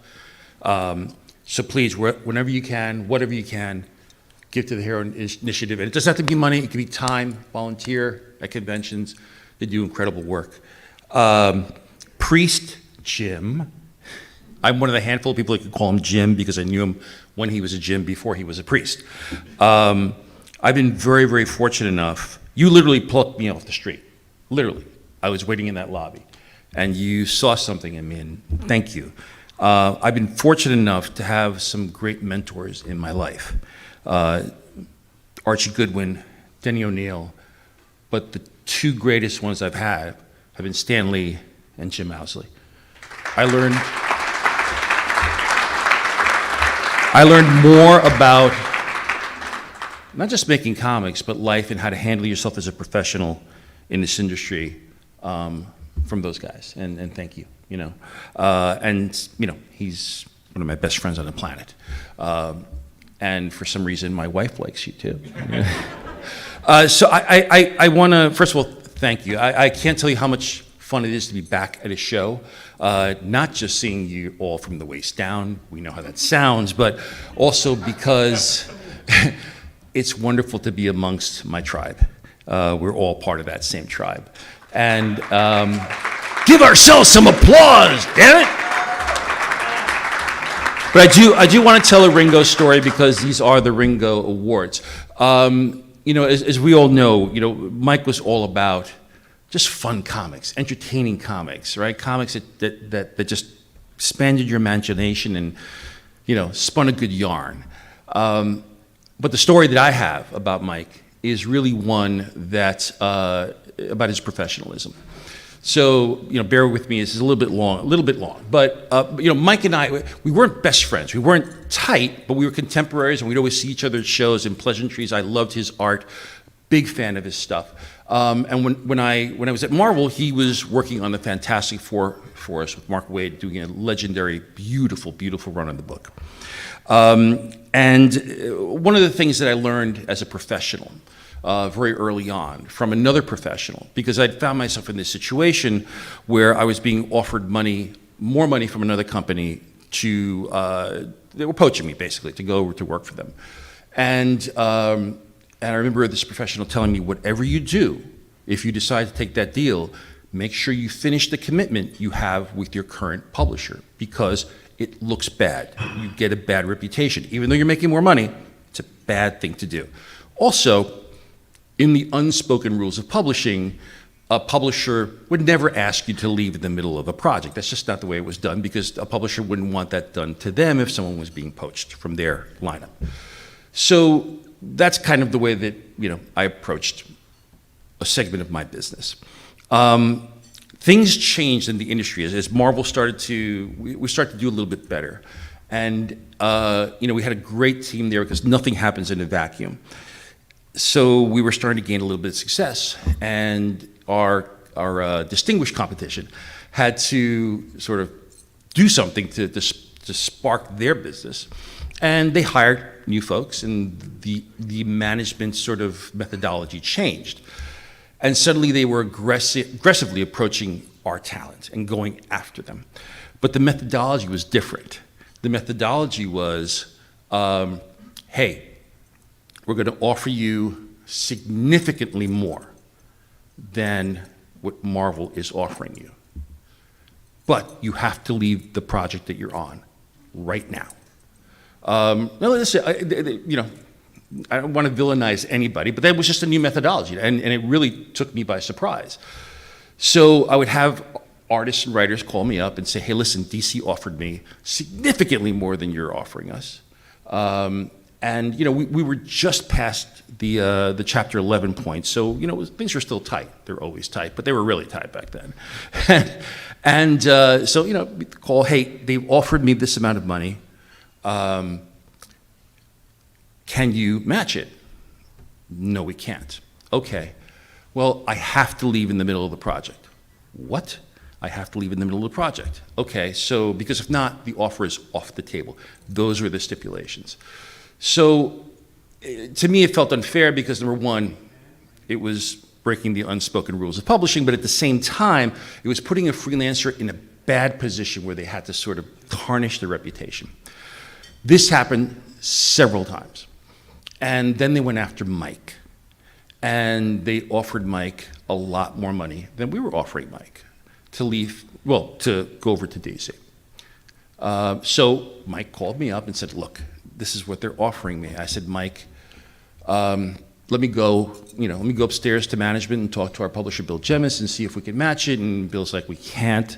K: So please, whenever you can, whatever you can, give to the Hero Initiative. And it doesn't have to be money. It can be time, volunteer at conventions. They do incredible work. Priest Jim. I'm one of the handful of people that could call him Jim because I knew him when he was a Jim before he was a priest. I've been very, very fortunate enough. You literally plucked me off the street. Literally. I was waiting in that lobby. And you saw something in me, and thank you. I've been fortunate enough to have some great mentors in my life. Archie Goodwin, Denny O'Neil, but the two greatest ones I've had have been Stan Lee and Jim Owsley. I learned more about not just making comics, but life and how to handle yourself as a professional in this industry from those guys, and thank you. And he's one of my best friends on the planet, and for some reason my wife likes you too. So I want to first of all thank you. I can't tell you how much fun it is to be back at a show, not just seeing you all from the waist down. We know how that sounds, but also because it's wonderful to be amongst my tribe. We're all part of that same tribe. And give ourselves some applause, damn it! But I do want to tell a Ringo story because these are the Ringo Awards. As we all know, Mike was all about just fun comics, entertaining comics, right? Comics that just expanded your imagination and, spun a good yarn. But the story that I have about Mike is really one that's about his professionalism. So, bear with me, this is a little bit long. But, Mike and I, we weren't best friends. We weren't tight, but we were contemporaries, and we'd always see each other at shows and pleasantries. I loved his art, big fan of his stuff. And when I was at Marvel, he was working on the Fantastic Four for us with Mark Waid, doing a legendary, beautiful, beautiful run on the book. And one of the things that I learned as a professional, very early on from another professional, because I'd found myself in this situation where I was being offered more money from another company they were poaching me basically to go to work for them. And I remember this professional telling me, whatever you do, if you decide to take that deal, make sure you finish the commitment you have with your current publisher because it looks bad. You get a bad reputation. Even though you're making more money, it's a bad thing to do. Also, in the unspoken rules of publishing, a publisher would never ask you to leave in the middle of a project. That's just not the way it was done because a publisher wouldn't want that done to them if someone was being poached from their lineup. So that's kind of the way that I approached a segment of my business. Things changed in the industry as Marvel started to do a little bit better, and we had a great team there because nothing happens in a vacuum. So we were starting to gain a little bit of success, and our distinguished competition had to sort of do something to spark their business, and they hired new folks, and the management sort of methodology changed, and suddenly they were aggressively approaching our talent and going after them, but the methodology was different. The methodology was, hey, we're going to offer you significantly more than what Marvel is offering you. But you have to leave the project that you're on right now. Now, listen, I don't want to villainize anybody, but that was just a new methodology, and it really took me by surprise. So I would have artists and writers call me up and say, hey, listen, DC offered me significantly more than you're offering us. And we were just past the Chapter 11 point, so things were still tight. They're always tight, but they were really tight back then. And so we call, hey, they've offered me this amount of money. Can you match it? No, we can't. Okay. Well, I have to leave in the middle of the project. What? I have to leave in the middle of the project. Okay, so because if not, the offer is off the table. Those were the stipulations. So to me, it felt unfair because, number one, it was breaking the unspoken rules of publishing, but at the same time, it was putting a freelancer in a bad position where they had to sort of tarnish their reputation. This happened several times. And then they went after Mike. And they offered Mike a lot more money than we were offering Mike to leave, to go over to DC. So Mike called me up and said, look, this is what they're offering me. I said, Mike, let me go upstairs to management and talk to our publisher, Bill Jemis, and see if we can match it. And Bill's like, we can't.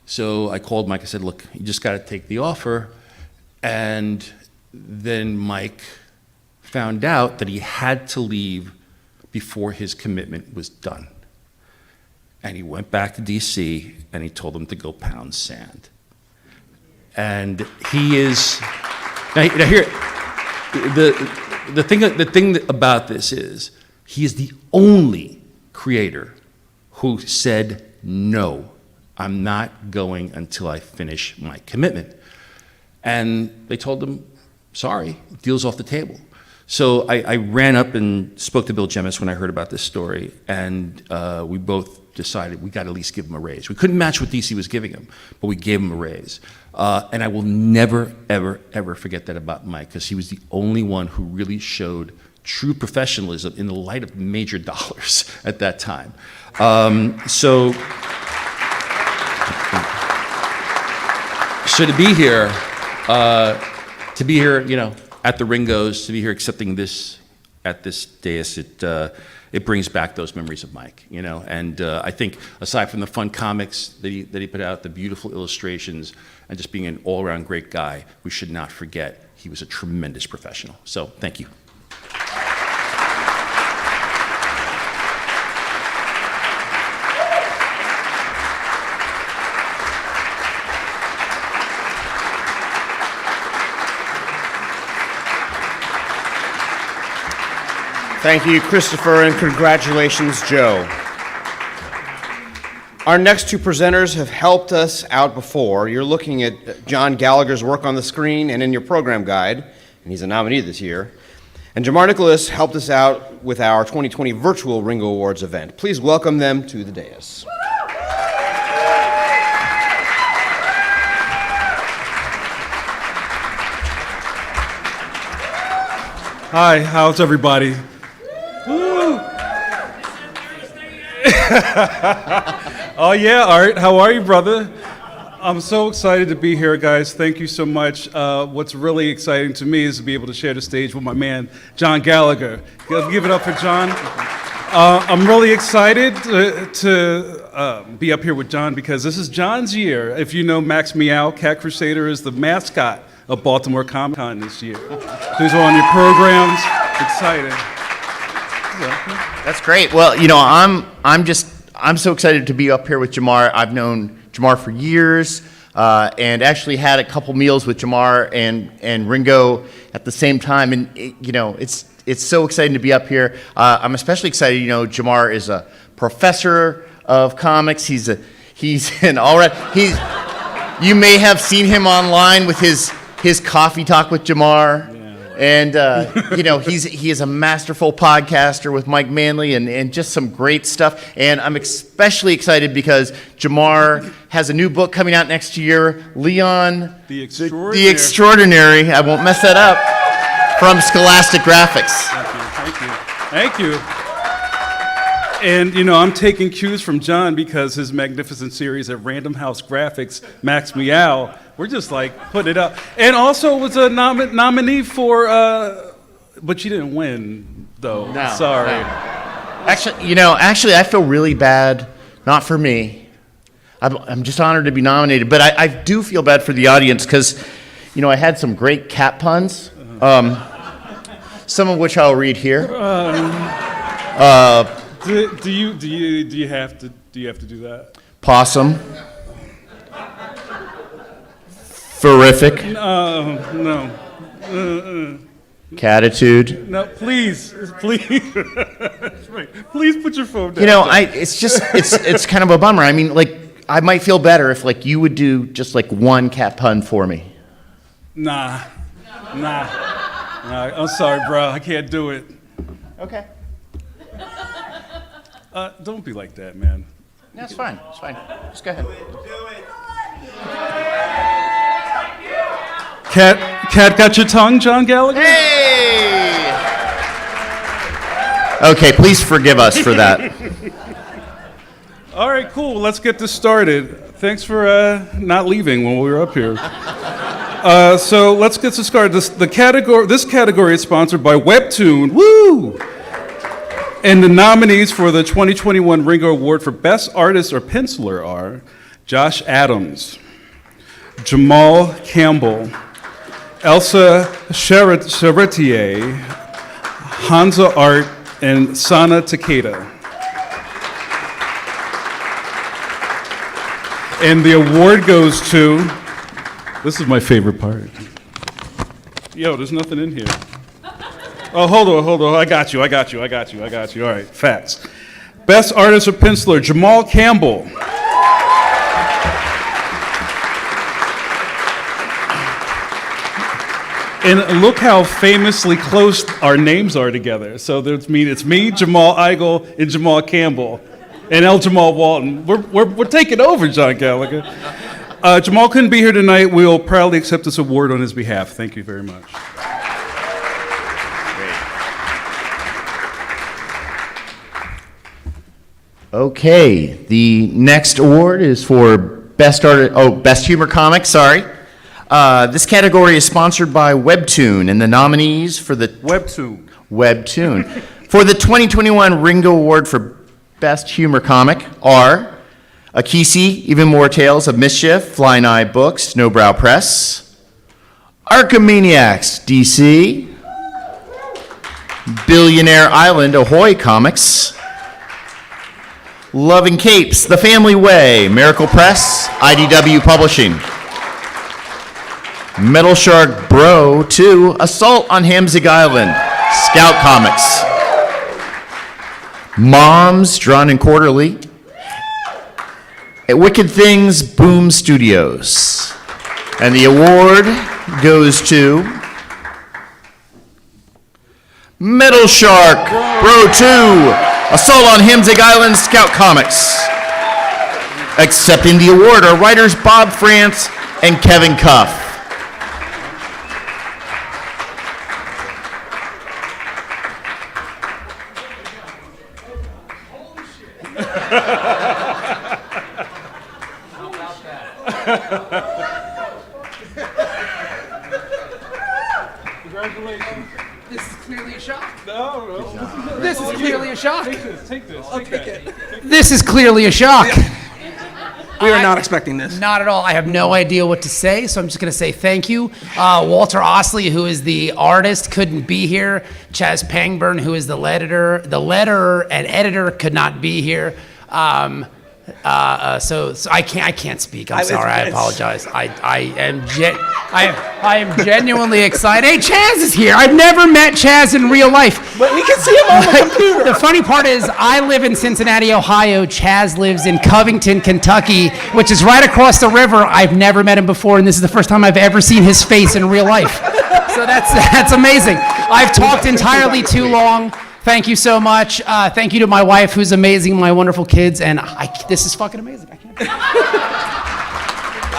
K: So I called Mike. I said, look, you just got to take the offer. And then Mike found out that he had to leave before his commitment was done. And he went back to DC and he told them to go pound sand. And he is, now here, the thing about this is, he is the only creator who said, no, I'm not going until I finish my commitment. And they told him, sorry, deal's off the table. So I ran up and spoke to Bill Jemis when I heard about this story, and we both decided we got to at least give him a raise. We couldn't match what DC was giving him, but we gave him a raise. And I will never, ever, ever forget that about Mike, because he was the only one who really showed true professionalism in the light of major dollars at that time. So to be here, at the Ringos, to be here accepting this at this dais, it brings back those memories of Mike, And I think aside from the fun comics that he put out, the beautiful illustrations, and just being an all-around great guy, we should not forget he was a tremendous professional. So thank you.
B: Thank you, Christopher, and congratulations, Joe. Our next two presenters have helped us out before. You're looking at John Gallagher's work on the screen and in your program guide, and he's a nominee this year. And Jamar Nicholas helped us out with our 2020 virtual Ringo Awards event. Please welcome them to the dais.
L: Hi, how's everybody? Oh yeah, Art, how are you, brother? I'm so excited to be here, guys. Thank you so much. What's really exciting to me is to be able to share the stage with my man, John Gallagher. Give it up for John. I'm really excited to be up here with John because this is John's year. If you know Max Meow, Cat Crusader is the mascot of Baltimore Comic Con this year. These are on your programs. Excited.
E: That's great. Well, I'm so excited to be up here with Jamar. I've known Jamar for years, and actually had a couple meals with Jamar and Ringo at the same time. And it's it's so exciting to be up here. I'm especially excited. You know, Jamar is a professor of comics. He's an all right. You may have seen him online with his coffee talk with Jamar. And, you know, he is a masterful podcaster with Mike Manley and just some great stuff. And I'm especially excited because Jamar has a new book coming out next year, Leon
L: The Extraordinary.
E: The Extraordinary. I won't mess that up. From Scholastic Graphics.
L: Thank you. And, you know, I'm taking cues from John because his magnificent series at Random House Graphics, Max Meow, we're just like putting it up. And also was a nominee for, but you didn't win, though.
E: No,
L: Sorry.
E: no. Actually, I feel really bad. Not for me. I'm just honored to be nominated. But I do feel bad for the audience because, you know, I had some great cat puns. Some of which I'll read here.
L: Do you have to do that?
E: Possum. Terrific.
L: No.
E: Catitude.
L: No, please. Please put your phone down.
E: You know, it's kind of a bummer. I mean, like, I might feel better if, like, you would do just, like, one cat pun for me.
L: Nah, I'm sorry, bro. I can't do it.
E: Okay.
L: Don't be like that, man.
E: No, it's fine. It's fine. Just go ahead.
L: Cat got your tongue, John Gallagher?
E: Hey! Okay, please forgive us for that.
L: All right, cool. Let's get this started. Thanks for not leaving when we were up here. So let's get this started. This category is sponsored by Webtoon. Woo! And the nominees for the 2021 Ringo Award for Best Artist or Penciler are Josh Adams, Jamal Campbell, Elsa Charretier, Hansa Art, and Sana Takeda. And the award goes to, this is my favorite part. Yo, there's nothing in here. Oh, hold on. I got you. All right, facts. Best Artist or Penciler, Jamal Campbell. And look how famously close our names are together. So it's me, Jamal Igle, and Jamal Campbell, and L. Jamal Walton. We're taking over, John Gallagher. Jamal couldn't be here tonight. We'll proudly accept this award on his behalf. Thank you very much.
E: Okay, the next award is for Best Humor Comic, sorry. This category is sponsored by Webtoon, and the nominees for the...
L: Webtoon.
E: For the 2021 Ringo Award for Best Humor Comic are Akisi, Even More Tales of Mischief, Flying Eye Books, Snowbrow Press, Archimaniacs, DC, Billionaire Island, Ahoy Comics, Loving Capes, The Family Way, Miracle Press, IDW Publishing, Metal Shark Bro 2, Assault on Hamzig Island, Scout Comics, Moms, Drawn and Quarterly, Wicked Things, Boom Studios. And the award goes to Metal Shark Bro 2, Assault on Hamzig Island, Scout Comics. Accepting the award are writers Bob France and Kevin Cuff.
L: Congratulations.
M: This is clearly a shock.
L: No.
M: This is clearly a shock.
L: Take this.
M: I'll take it. This is clearly a shock. We were not expecting this. Not at all. I have no idea what to say, so I'm just going to say thank you. Walter Osley, who is the artist, couldn't be here. Chaz Pangburn, who is the letterer and editor, could not be here. So I can't speak. I'm sorry. I apologize. I am genuinely excited. Hey, Chaz is here. I've never met Chaz in real life.
E: But we can see him on the computer.
M: The funny part is, I live in Cincinnati, Ohio. Chaz lives in Covington, Kentucky, which is right across the river. I've never met him before, and this is the first time I've ever seen his face in real life. So that's amazing. I've talked entirely too long. Thank you so much. Thank you to my wife, who's amazing, my wonderful kids, and this is fucking amazing.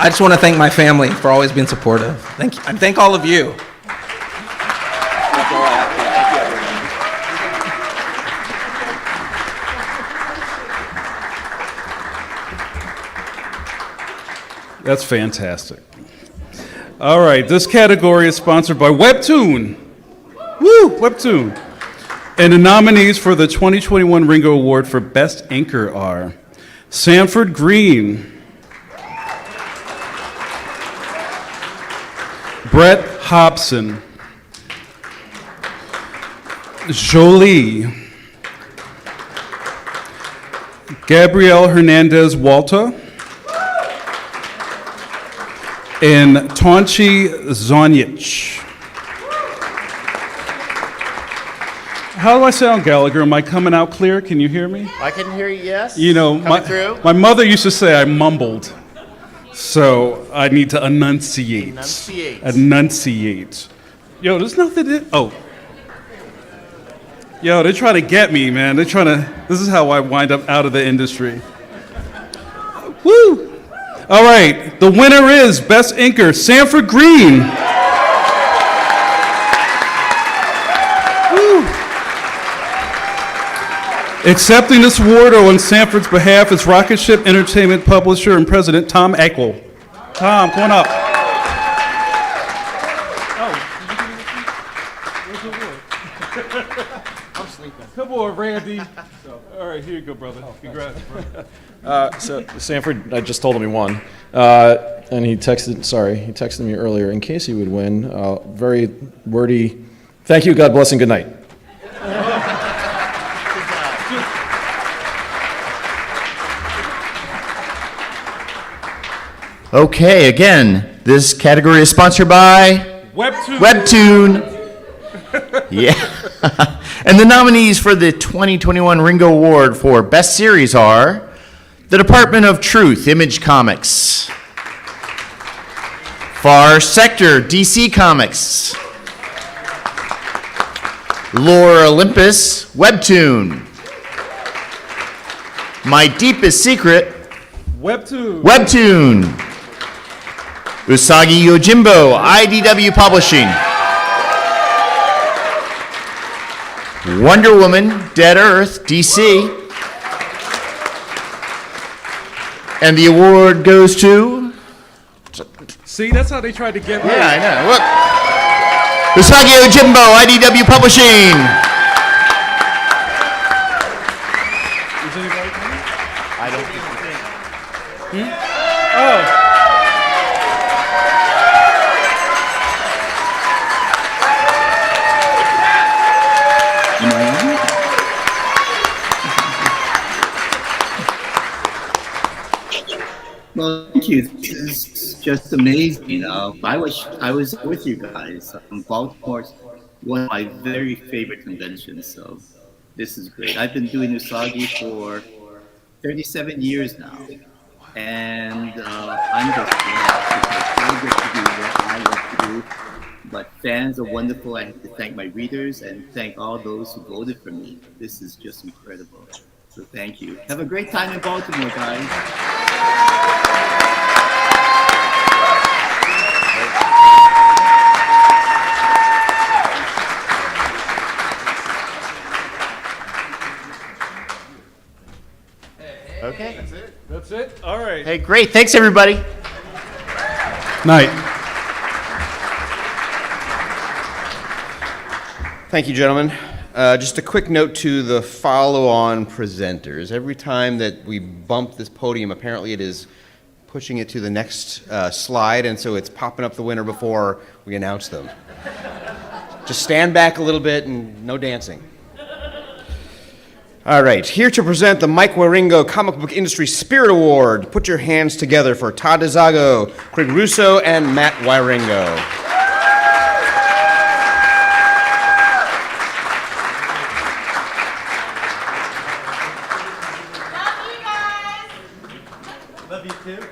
N: I just want to thank my family for always being supportive. Thank you. And thank all of you.
L: That's fantastic. All right, this category is sponsored by Webtoon. Woo, Webtoon. And the nominees for the 2021 Ringo Award for Best Inker are Sanford Green, Brett Hobson, Jolie, Gabrielle Hernandez Walter, and Tonchi Zonich. How do I sound, Gallagher? Am I coming out clear? Can you hear me?
E: I can hear you, yes.
L: You know, my mother used to say I mumbled, so I need to enunciate. Enunciate. Yo, there's nothing to... Oh. Yo, they're trying to get me, man. They're trying to... This is how I wind up out of the industry. Woo! All right, the winner is Best Inker, Sanford Green. Accepting this award on Sanford's behalf is Rocket Ship Entertainment publisher and president Tom Eckel. Tom, come on up.
E: I'm sleeping.
L: Come on, Randy. All right, here you go, brother. Congrats, bro.
O: So Sanford, I just told him he won, and he texted me earlier in case he would win. Very wordy. Thank you. God bless and good night.
E: Okay, again, this category is sponsored by Webtoon. Yeah. And the nominees for the 2021 Ringo Award for Best Series are the Department of Truth, Image Comics; Far Sector, DC Comics; Lore Olympus, Webtoon; My Deepest Secret, Webtoon; Usagi Yojimbo, IDW Publishing; Wonder Woman, Dead Earth, DC. And the award goes to...
L: See, that's how they tried to get me.
E: Yeah, I know. Look. Usagi Yojimbo, IDW Publishing.
L: Is anybody coming?
E: I don't think so.
L: Oh.
P: Well, thank you. This is just amazing. I was with you guys. Baltimore's one of my very favorite conventions, so this is great. I've been doing Usagi for 37 years now, and I'm just glad because I get to do what I love to do. But fans are wonderful. I have to thank my readers and thank all those who voted for me. This is just incredible. So thank you. Have a great time in Baltimore, guys.
E: Okay.
L: That's it? All right.
E: Hey, great. Thanks, everybody.
L: Night.
B: Thank you, gentlemen. Just a quick note to the follow-on presenters. Every time that we bump this podium, apparently it is pushing it to the next slide, and so it's popping up the winner before we announce them. Just stand back a little bit and no dancing. All right, here to present the Mike Wieringo Comic Book Industry Spirit Award. Put your hands together for Todd DeZago, Craig Russo, and Matt Wieringo.
Q: Love you too.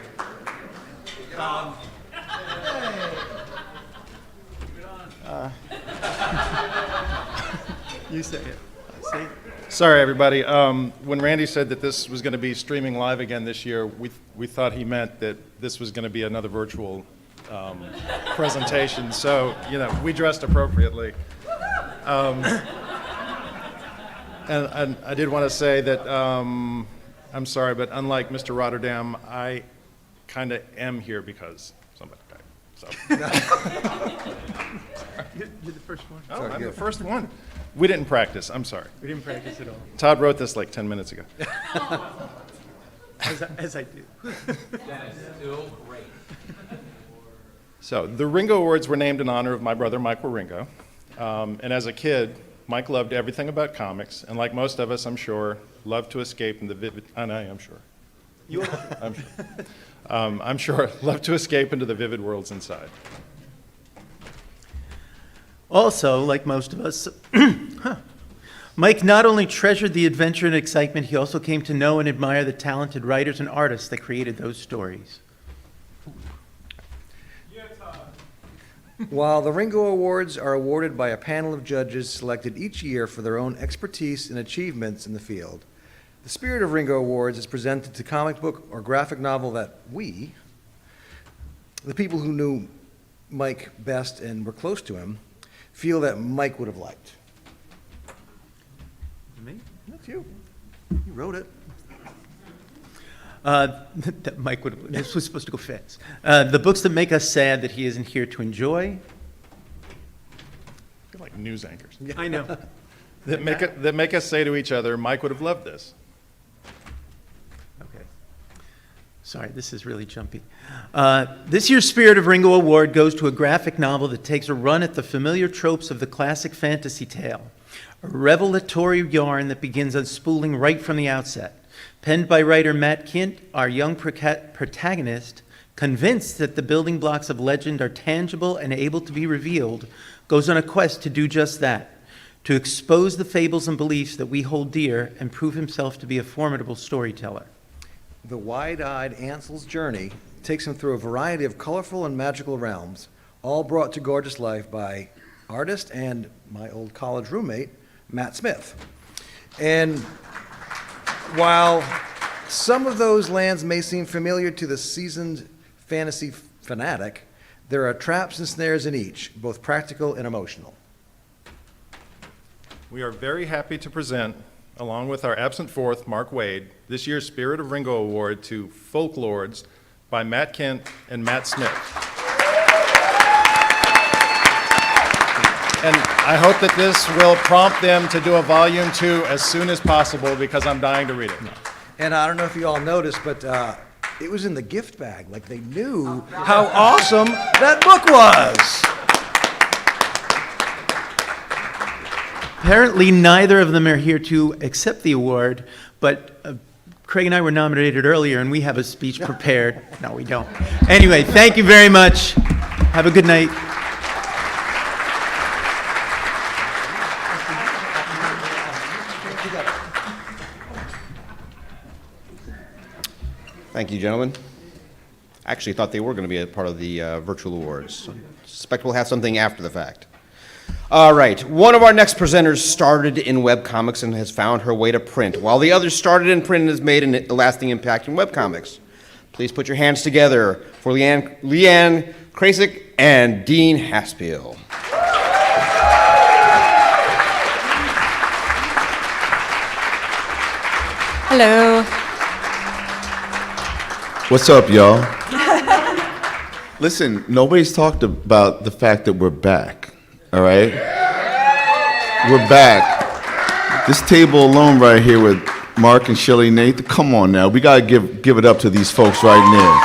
Q: You say it. See?
C: Sorry, everybody. When Randy said that this was going to be streaming live again this year, we thought he meant that this was going to be another virtual presentation. So, we dressed appropriately. And I did want to say that I'm sorry, but unlike Mr. Rotterdam, I kind of am here because somebody died. So.
Q: You're the first one.
C: Oh, I'm the first one. We didn't practice. I'm sorry.
Q: We didn't practice at all.
C: Todd wrote this like 10 minutes ago.
Q: As I do.
K: That is still great.
C: So the Ringo Awards were named in honor of my brother, Mike Wieringo. And as a kid, Mike loved everything about comics, and like most of us, I'm sure, loved to escape in the vivid. I'm sure. I'm sure loved to escape into the vivid worlds inside.
Q: Also, like most of us, Mike not only treasured the adventure and excitement, he also came to know and admire the talented writers and artists that created those stories.
R: While the Ringo Awards are awarded by a panel of judges selected each year for their own expertise and achievements in the field, the Spirit of Ringo Awards is presented to comic book or graphic novel that we, the people who knew Mike best and were close to him, feel that Mike would have liked.
Q: Me?
R: That's you. You wrote it.
Q: That Mike would have, this was supposed to go fast. The books that make us sad that he isn't here to enjoy.
C: I feel like news anchors.
Q: I know.
C: that make us say to each other, Mike would have loved this.
Q: Okay. Sorry, this is really jumpy. This year's Spirit of Ringo Award goes to a graphic novel that takes a run at the familiar tropes of the classic fantasy tale. A revelatory yarn that begins unspooling right from the outset. Penned by writer Matt Kint, our young protagonist, convinced that the building blocks of legend are tangible and able to be revealed, goes on a quest to do just that, to expose the fables and beliefs that we hold dear and prove himself to be a formidable storyteller.
R: The wide-eyed Ansel's journey takes him through a variety of colorful and magical realms, all brought to gorgeous life by artist and my old college roommate, Matt Smith. And while some of those lands may seem familiar to the seasoned fantasy fanatic, there are traps and snares in each, both practical and emotional.
C: We are very happy to present, along with our absent fourth, Mark Wade, this year's Spirit of Ringo Award to Folklords by Matt Kint and Matt Smith. And I hope that this will prompt them to do a volume 2 as soon as possible because I'm dying to read it.
R: And I don't know if you all noticed, but it was in the gift bag. Like they knew how awesome that book was.
Q: Apparently, neither of them are here to accept the award, but Craig and I were nominated earlier, and we have a speech prepared. No, we don't. Anyway, thank you very much. Have a good night.
B: Thank you, gentlemen. I actually thought they were going to be a part of the virtual awards. Suspect we'll have something after the fact. All right, one of our next presenters started in webcomics and has found her way to print, while the other started in print and has made a lasting impact in webcomics. Please put your hands together for Leanne Krasik and Dean Haspiel.
S: Hello.
T: What's up, y'all? Listen, nobody's talked about the fact that we're back, all right? We're back. This table alone right here with Mark and Shelly Nate, come on now. We got to give it up to these folks right now.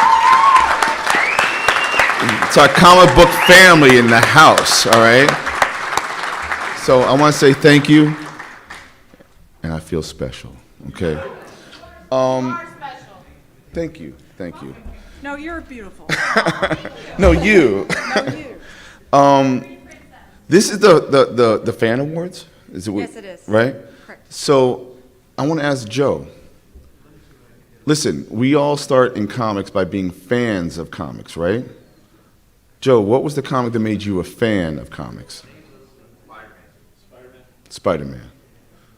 T: It's our comic book family in the house, all right? So I want to say thank you. and I feel special, okay? Thank you, thank you.
F: No, you're beautiful.
T: No, you. This is the fan awards? Is it what,
S: Yes, it is.
T: Right?
S: Correct.
T: So I want to ask Joe. Listen, we all start in comics by being fans of comics, right? Joe, what was the comic that made you a fan of comics? Spider-Man.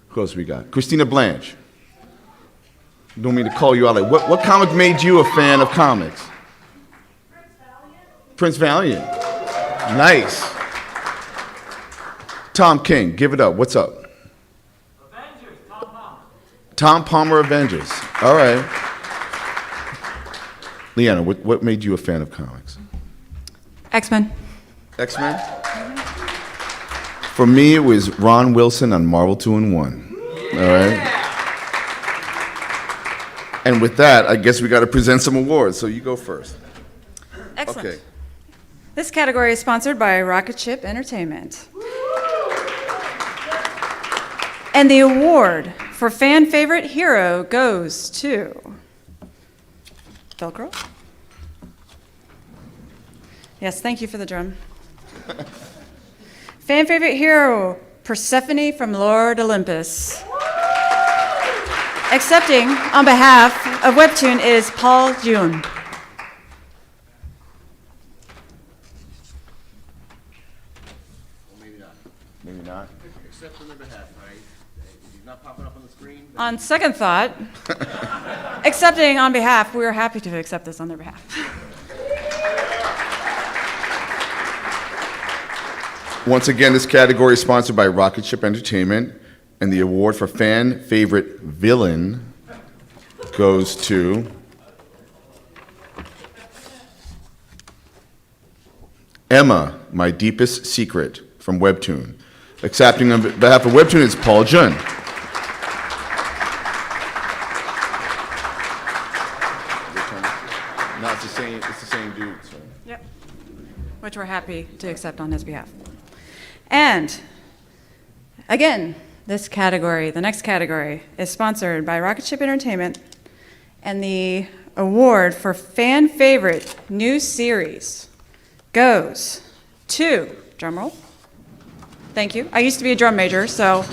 T: Who else we got? Christina Blanche. Don't mean to call you out. Like, what comic made you a fan of comics? Prince Valiant. Nice. Tom King, give it up. What's up?
I: Avengers,
T: Tom Palmer Avengers. All right. Leanna, what made you a fan of comics?
S: X-Men.
T: X-Men? For me, it was Ron Wilson on Marvel 2-in-1. All right. And with that, I guess we got to present some awards. So you go first.
S: Excellent.
T: Okay.
S: This category is sponsored by Rocket Ship Entertainment. And the award for fan favorite hero goes to Velcro. Yes, thank you for the drum. Fan favorite hero, Persephone from Lord Olympus. Accepting on behalf of Webtoon is Paul June.
T: Maybe not. Except on their behalf, right? He's not popping up on the screen.
S: On second thought, accepting on behalf, we are happy to accept this on their behalf.
T: Once again, this category is sponsored by Rocket Ship Entertainment, and the award for fan favorite villain goes to Emma, My Deepest Secret from Webtoon. Accepting on behalf of Webtoon is Paul Jun. No, it's the same dude. So.
S: Yep. Which we're happy to accept on his behalf. And again, this category, the next category, is sponsored by Rocket Ship Entertainment, and the award for fan favorite new series goes to, drumroll. Thank you. I used to be a drum major, so.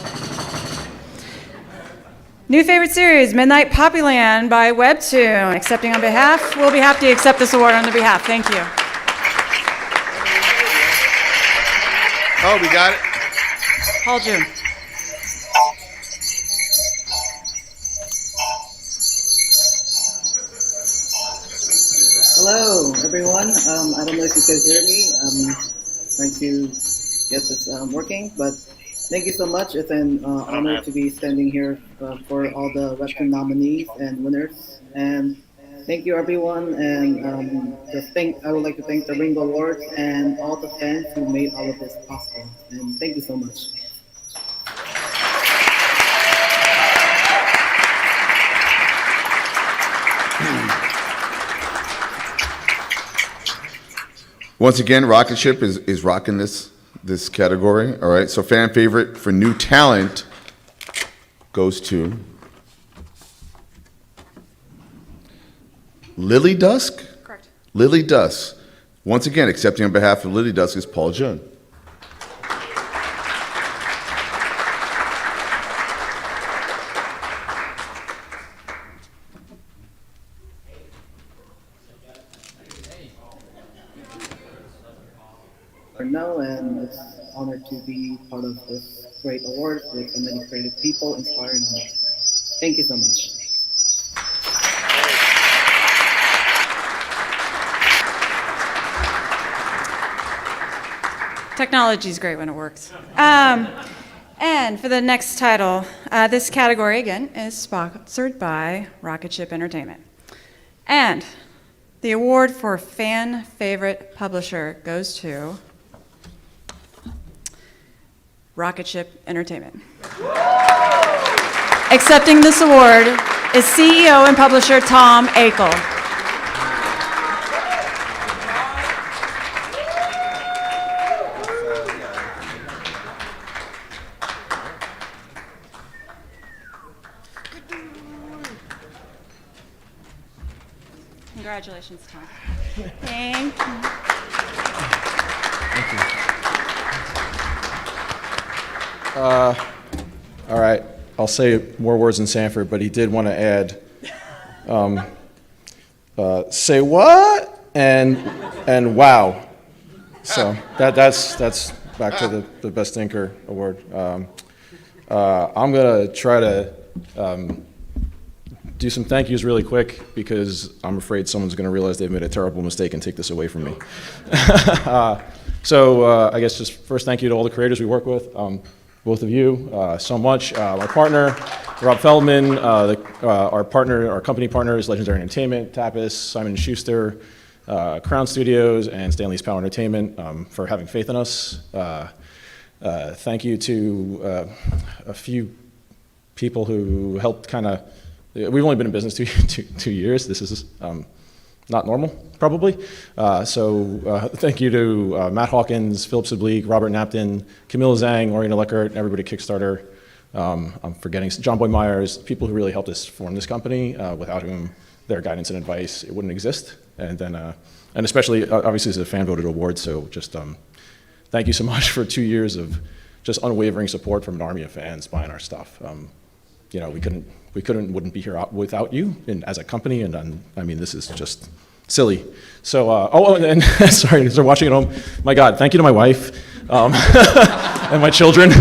S: New favorite series, Midnight Poppyland by Webtoon. Accepting on behalf, we'll be happy to accept this award on their behalf. Thank you.
T: Oh, we got it.
S: Paul June.
U: Hello, everyone. I don't know if you can hear me. I'm trying to get this working, but thank you so much. It's an honor to be standing here for all the Webtoon nominees and winners. And thank you, everyone. And I would like to thank the Ringo Awards and all the fans who made all of this possible. And thank you so much.
T: Once again, Rocket Ship is rocking this category. All right, so fan favorite for new talent goes to Lily Dusk?
S: Correct.
T: Lily Dusk. Once again, accepting on behalf of Lily Dusk is Paul Jun.
U: Now, and it's an honor to be part of this great award with so many creative people inspiring me. Thank you so much.
S: Technology is great when it works. And for the next title, this category again is sponsored by Rocket Ship Entertainment. And the award for fan favorite publisher goes to Rocket Ship Entertainment. Accepting this award is CEO and publisher Tom Akel. Congratulations, Tom. Thank you.
O: All right, I'll say more words than Sanford, but he did want to add, say what and wow. So that's back to the Best Inker Award. I'm gonna try to do some thank yous really quick because I'm afraid someone's gonna realize they've made a terrible mistake and take this away from me. So I guess just first thank you to all the creators we work with. Both of you so much. My partner, Rob Feldman, our company partners, Legendary Entertainment, Tapas, Simon & Schuster, Crown Studios, and Stanley's Power Entertainment for having faith in us. Thank you to a few people who helped we've only been in business two years. This is not normal, probably. So thank you to Matt Hawkins, Philip Sublique, Robert Napton, Camille Zhang, Oriana Leckert, everybody at Kickstarter. I'm forgetting John Boy Myers, people who really helped us form this company, without whom their guidance and advice, it wouldn't exist. And then, and especially, obviously, this is a fan-voted award, so just thank you so much for 2 years of just unwavering support from an army of fans buying our stuff. We wouldn't be here without you as a company, and I mean, this is just silly. So, and sorry, if they're watching at home, my God, thank you to my wife and my children,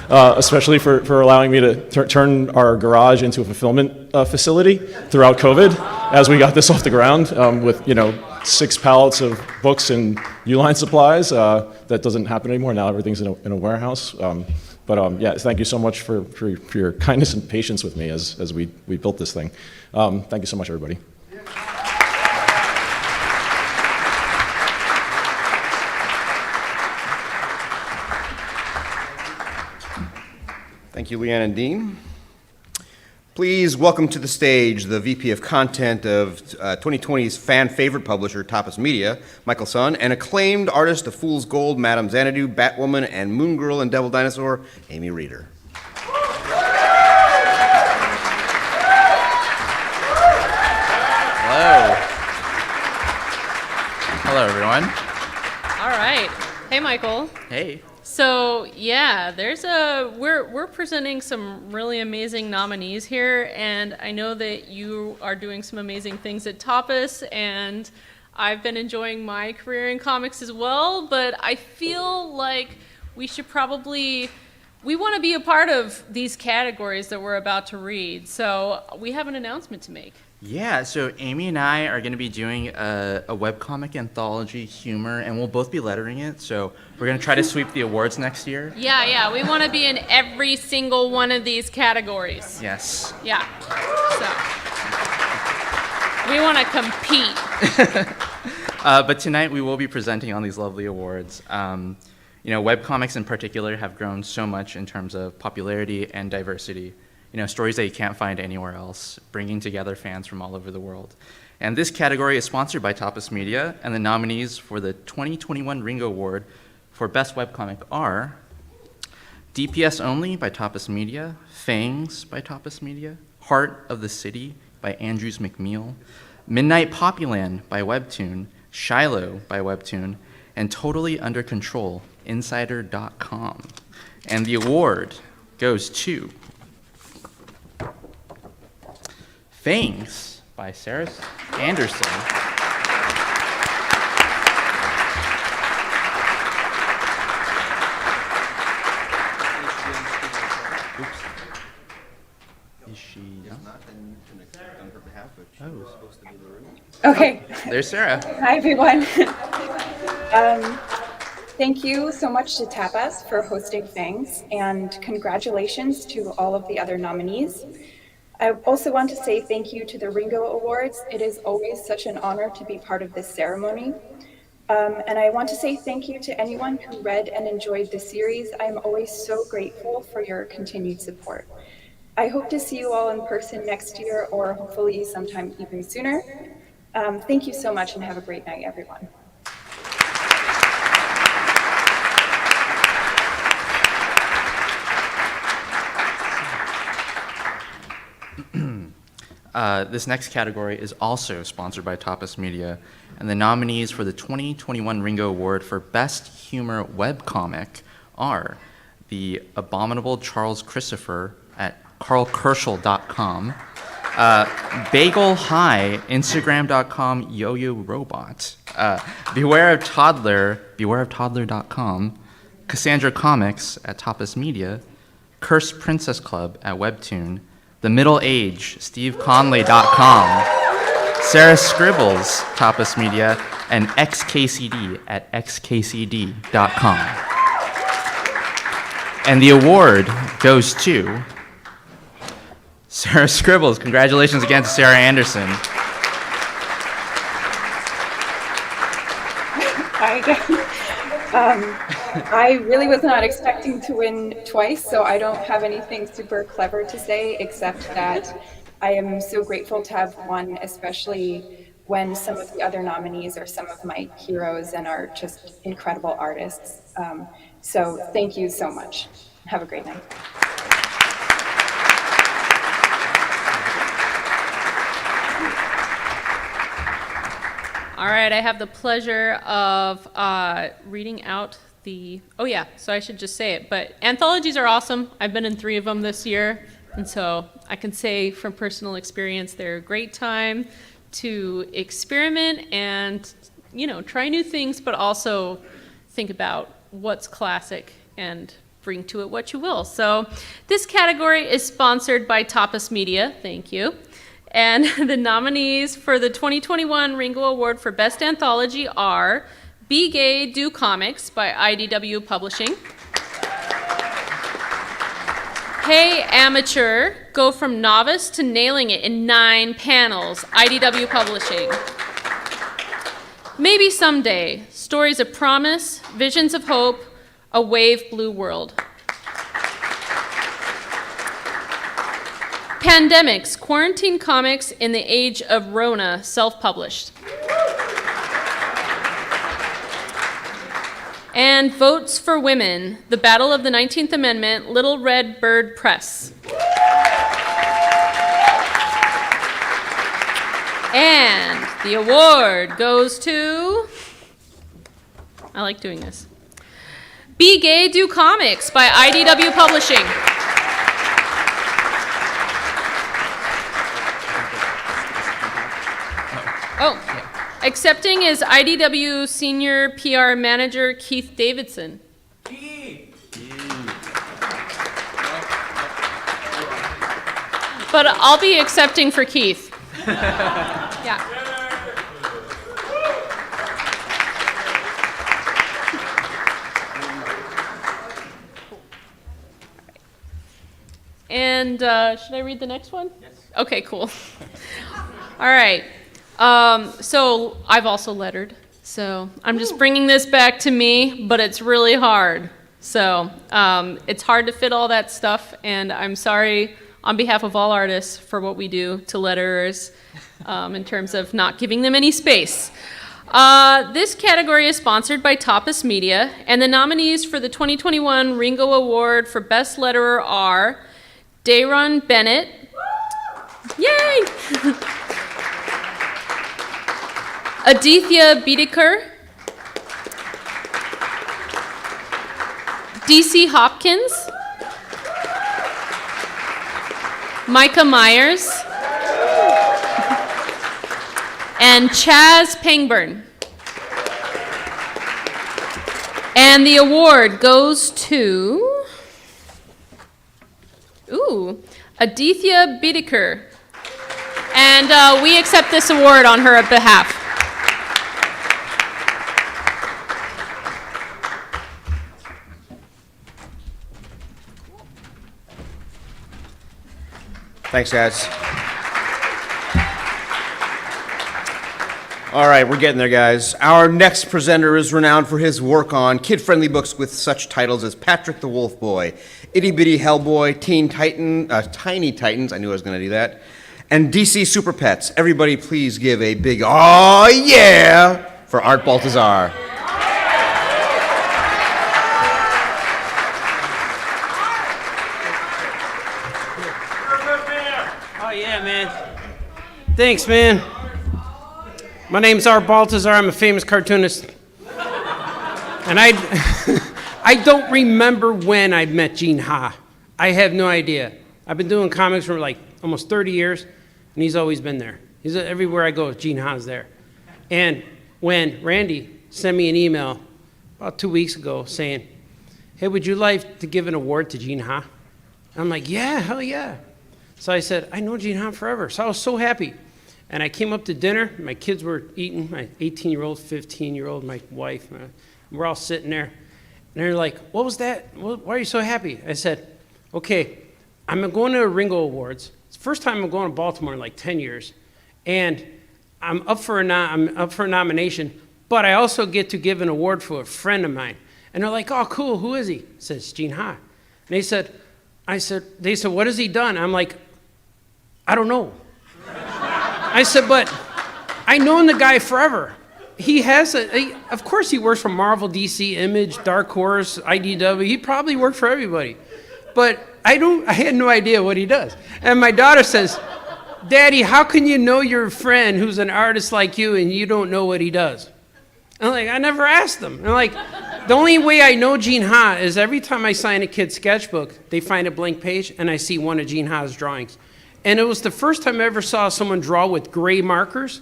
O: especially for allowing me to turn our garage into a fulfillment facility throughout COVID as we got this off the ground with 6 pallets of books and Uline supplies. That doesn't happen anymore. Now everything's in a warehouse. But yeah, thank you so much for your kindness and patience with me as we built this thing. Thank you so much, everybody.
B: Thank you, Leanne and Dean. Please welcome to the stage the VP of Content of 2020's fan favorite publisher, Tapas Media, Michael Sun, and acclaimed artist of Fool's Gold, Madame Xanadu, Batwoman, and Moon Girl and Devil Dinosaur, Amy Reeder.
A: Hello. Hello, everyone.
V: All right. Hey, Michael.
A: Hey.
V: So yeah, we're presenting some really amazing nominees here, and I know that you are doing some amazing things at Tapas, and I've been enjoying my career in comics as well, but I feel like we want to be a part of these categories that we're about to read, so we have an announcement to make.
A: Yeah, so Amy and I are going to be doing a webcomic anthology humor, and we'll both be lettering it, so we're going to try to sweep the awards next year.
V: Yeah, we want to be in every single one of these categories.
A: Yes.
V: Yeah, so we want to compete.
A: But tonight we will be presenting on these lovely awards. Webcomics in particular have grown so much in terms of popularity and diversity. Stories that you can't find anywhere else, bringing together fans from all over the world. And this category is sponsored by Tapas Media, and the nominees for the 2021 Ringo Award for Best Webcomic are DPS Only by Tapas Media, Fangs by Tapas Media, Heart of the City by Andrews McMeel, Midnight Poppyland by Webtoon, Shiloh by Webtoon, and Totally Under Control, Insider.com. And the award goes to Fangs by Sarah Anderson. Oops. Is she not? On her behalf, but she was supposed to be in the room.
W: Okay.
A: There's Sarah.
W: Hi, everyone. Thank you so much to Tapas for hosting Fangs, and congratulations to all of the other nominees. I also want to say thank you to the Ringo Awards. It is always such an honor to be part of this ceremony. And I want to say thank you to anyone who read and enjoyed the series. I'm always so grateful for your continued support. I hope to see you all in person next year, or hopefully sometime even sooner. Thank you so much, and have a great night, everyone.
A: This next category is also sponsored by Tapas Media, and the nominees for the 2021 Ringo Award for Best Humor Webcomic are The Abominable Charles Christopher at carlkerschel.com, Bagel High, Instagram.com, Yo-Yo Robot, Beware of Toddler, bewareoftoddler.com, Cassandra Comics at Tapas Media, Cursed Princess Club at Webtoon, The Middle Age, SteveConley.com, Sarah Scribbles, Tapas Media, and XKCD at xkcd.com. And the award goes to Sarah Scribbles. Congratulations again to Sarah Anderson.
W: Hi again. I really was not expecting to win twice, so I don't have anything super clever to say, except that I am so grateful to have won, especially when some of the other nominees are some of my heroes and are just incredible artists. So thank you so much. Have a great night.
V: All right, I have the pleasure of reading out so I should just say it, but anthologies are awesome. I've been in 3 of them this year, and so I can say from personal experience, they're a great time to experiment and, try new things, but also think about what's classic and bring to it what you will. So this category is sponsored by Tapas Media. Thank you. And the nominees for the 2021 Ringo Award for Best Anthology are Be Gay, Do Comics by IDW Publishing, Hey Amateur, Go From Novice to Nailing It in 9 Panels, IDW Publishing, Maybe Someday, Stories of Promise, Visions of Hope, A Wave Blue World. Pandemics, Quarantine Comics in the Age of Rona, self-published. And Votes for Women, The Battle of the 19th Amendment, Little Red Bird Press. And the award goes to, I like doing this, Be Gay, Do Comics by IDW Publishing. Accepting is IDW Senior PR Manager Keith Davidson. But I'll be accepting for Keith. Yeah. And should I read the next one? Yes. Okay, cool. All right. So I've also lettered, so I'm just bringing this back to me, but it's really hard. So it's hard to fit all that stuff, and I'm sorry on behalf of all artists for what we do to letterers in terms of not giving them any space. This category is sponsored by Tapas Media, and the nominees for the 2021 Ringo Award for Best Letterer are Dayron Bennett. Yay! Aditya Bidikar, DC Hopkins, Micah Myers, and Chaz Pangburn. And the award goes to, Aditya Bidikar. And we accept this award on her behalf.
B: Thanks, guys. All right, we're getting there, guys. Our next presenter is renowned for his work on kid-friendly books with such titles as Patrick the Wolf Boy, Itty Bitty Hellboy, Tiny Titans, I knew I was going to do that, and DC Super Pets. Everybody please give a big "Aw, yeah" for Art Baltazar.
D: Oh, yeah, man. Thanks, man. My name's Art Baltazar. I'm a famous cartoonist. And I don't remember when I met Gene Ha. I have no idea. I've been doing comics for like almost 30 years, and he's always been there. He's everywhere I go, Gene Ha's there. And when Randy sent me an email about 2 weeks ago saying, hey, would you like to give an award to Gene Ha? I'm like, yeah, hell yeah. So I said, I know Gene Ha forever. So I was so happy. And I came up to dinner. My kids were eating, my 18-year-old, 15-year-old, my wife. We're all sitting there. And they're like, what was that? Why are you so happy? I said, okay, I'm going to Ringo Awards. It's the first time I'm going to Baltimore in like 10 years. And I'm up for a nomination, but I also get to give an award for a friend of mine. And they're like, oh, cool, who is he? I said, it's Gene Ha. And they said, what has he done? I'm like, I don't know. I said, but I've known the guy forever. He has of course he works for Marvel, DC, Image, Dark Horse, IDW. He probably worked for everybody. But I had no idea what he does. And my daughter says, Daddy, how can you know your friend who's an artist like you and you don't know what he does? I'm like, I never asked them. I'm like, the only way I know Gene Ha is every time I sign a kid's sketchbook, they find a blank page and I see one of Gene Ha's drawings. And it was the first time I ever saw someone draw with gray markers.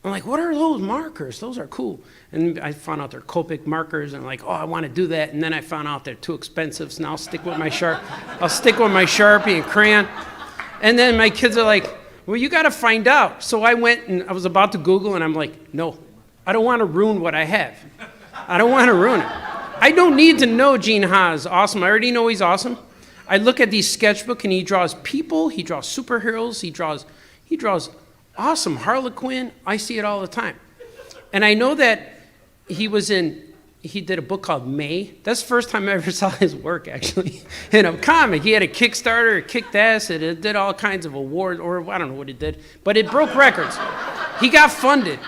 D: I'm like, what are those markers? Those are cool. And I found out they're Copic markers, and I'm like, oh, I want to do that. And then I found out they're too expensive, so now I'll stick with my Sharpie and crayon. And then my kids are like, well, you got to find out. So I went and I was about to Google, and I'm like, no, I don't want to ruin what I have. I don't want to ruin it. I don't need to know Gene Ha is awesome. I already know he's awesome. I look at these sketchbook, and he draws people, he draws superheroes, he draws awesome Harlequin. I see it all the time. And I know that he did a book called May. That's the first time I ever saw his work, actually, in a comic. He had a Kickstarter, it kicked ass, it did all kinds of awards, or I don't know what it did, but it broke records. He got funded,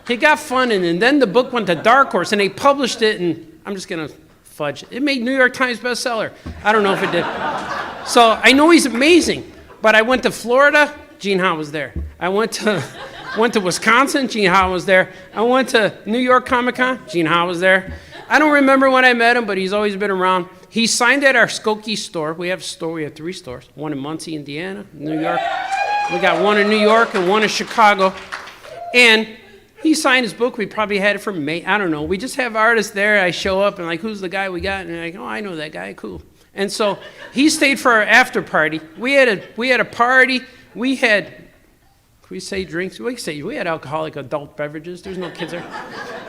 D: and then the book went to Dark Horse, and they published it, and I'm just going to fudge. It made New York Times bestseller. I don't know if it did. So I know he's amazing, but I went to Florida, Gene Ha was there. I went to Wisconsin, Gene Ha was there. I went to New York Comic Con, Gene Ha was there. I don't remember when I met him, but he's always been around. He signed at our Skokie store. We have 3 stores, one in Muncie, Indiana, New York. We got one in New York and one in Chicago. And he signed his book. We probably had it for May. I don't know. We just have artists there. I show up and like, who's the guy we got? And they're like, oh, I know that guy. Cool. And so he stayed for our after party. We had a party. We had, can we say drinks? We had alcoholic adult beverages. There's no kids there.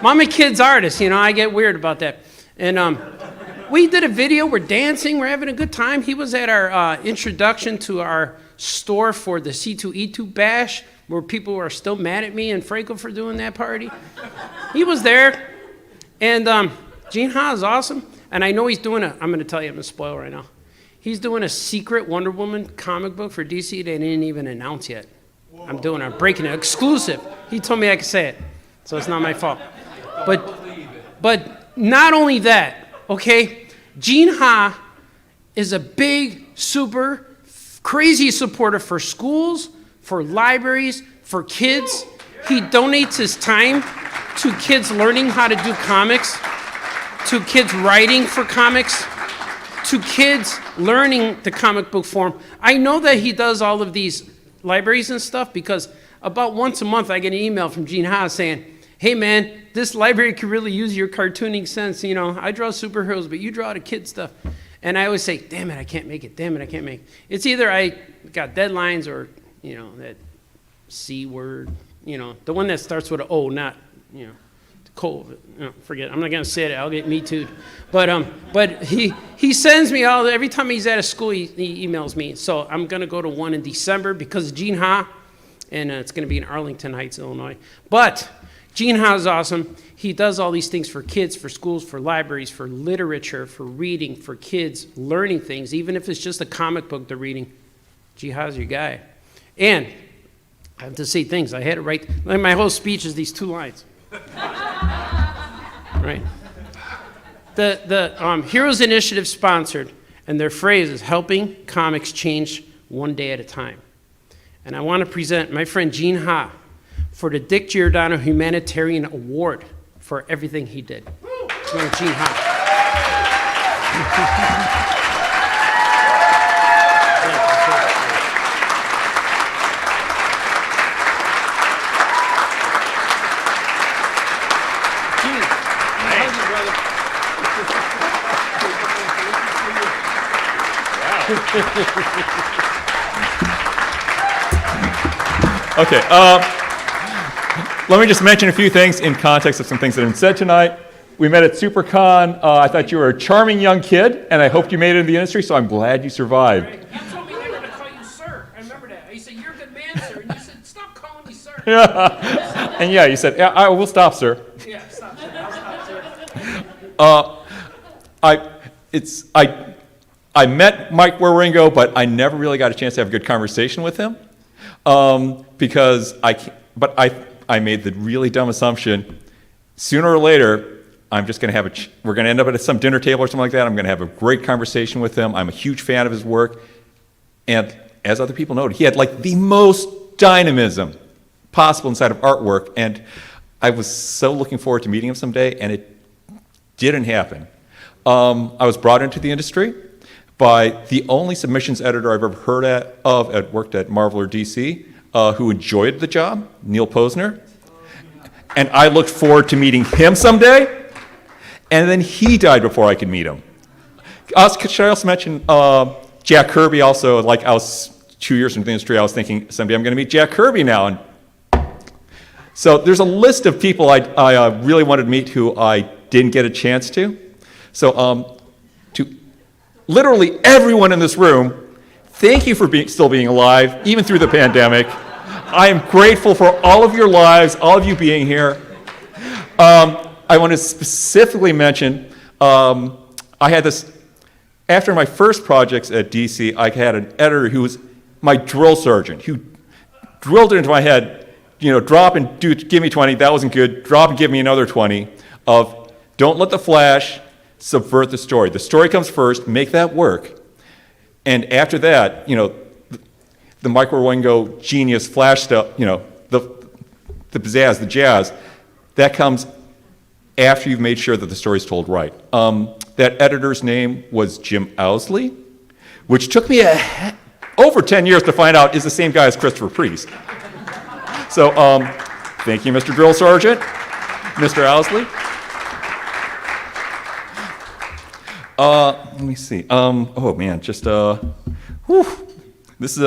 D: I'm a kid's artist. I get weird about that. And we did a video. We're dancing. We're having a good time. He was at our introduction to our store for the C2E2 bash, where people are still mad at me and Franco for doing that party. He was there. And Gene Ha is awesome. And I know he's doing I'm going to tell you, I'm going to spoil right now. He's doing a secret Wonder Woman comic book for DC they didn't even announce yet. I'm breaking it, exclusive. He told me I could say it, so it's not my fault. But not only that, okay, Gene Ha is a big, super, crazy supporter for schools, for libraries, for kids. He donates his time to kids learning how to do comics, to kids writing for comics, to kids learning the comic book form. I know that he does all of these libraries and stuff because about once a month I get an email from Gene Ha saying, hey man, this library could really use your cartooning sense. I draw superheroes, but you draw the kid stuff. And I always say, damn it, I can't make it. Damn it, I can't make it. It's either I got deadlines or, that C word, the one that starts with an O, not, COVID. Forget it. I'm not going to say it. I'll get me too. But he sends me every time he's at a school, he emails me. So I'm going to go to one in December because of Gene Ha, and it's going to be in Arlington Heights, Illinois. But Gene Ha is awesome. He does all these things for kids, for schools, for libraries, for literature, for reading, for kids learning things, even if it's just a comic book they're reading. Gene Ha's your guy. And I have to say things. I had it right. My whole speech is these 2 lines. Right. The Heroes Initiative sponsored, and their phrase is helping comics change one day at a time. And I want to present my friend Gene Ha for the Dick Giordano Humanitarian Award for everything he did. So, Gene Ha.
G: Okay, let me just mention a few things in context of some things that have been said tonight. We met at SuperCon. I thought you were a charming young kid, and I hoped you made it in the industry, so I'm glad you survived.
D: You told me never to call you sir. I remember that. You said, "You're a good man, sir." And you said, "Stop calling me sir."
G: Yeah. And yeah, you said, "Yeah, I will stop, sir."
D: Yeah, stop, sir. I'll stop, sir.
G: I met Mike Wieringo, but I never really got a chance to have a good conversation with him because I made the really dumb assumption. Sooner or later, I'm just going to we're going to end up at some dinner table or something like that. I'm going to have a great conversation with him. I'm a huge fan of his work. And as other people noted, he had like the most dynamism possible inside of artwork. And I was so looking forward to meeting him someday, and it didn't happen. I was brought into the industry by the only submissions editor I've ever heard of at worked at Marvel or DC who enjoyed the job, Neil Posner. And I looked forward to meeting him someday. And then he died before I could meet him. Should I also mention Jack Kirby also? Like, I was 2 years into the industry, I was thinking someday I'm going to meet Jack Kirby now. And so there's a list of people I really wanted to meet who I didn't get a chance to. So to literally everyone in this room, thank you for still being alive, even through the pandemic. I am grateful for all of your lives, all of you being here. I want to specifically mention, I had this, after my first projects at DC, I had an editor who was my drill sergeant, who drilled it into my head, drop and give me 20, that wasn't good, drop and give me another 20, of don't let the flash subvert the story. The story comes first, make that work. And after that, the Mike Wieringo genius flash stuff, the pizzazz, the jazz, that comes after you've made sure that the story's told right. That editor's name was Jim Owsley, which took me over 10 years to find out is the same guy as Christopher Priest. So thank you, Mr. Drill Sergeant, Mr. Owsley. Let me see. Oh man, just this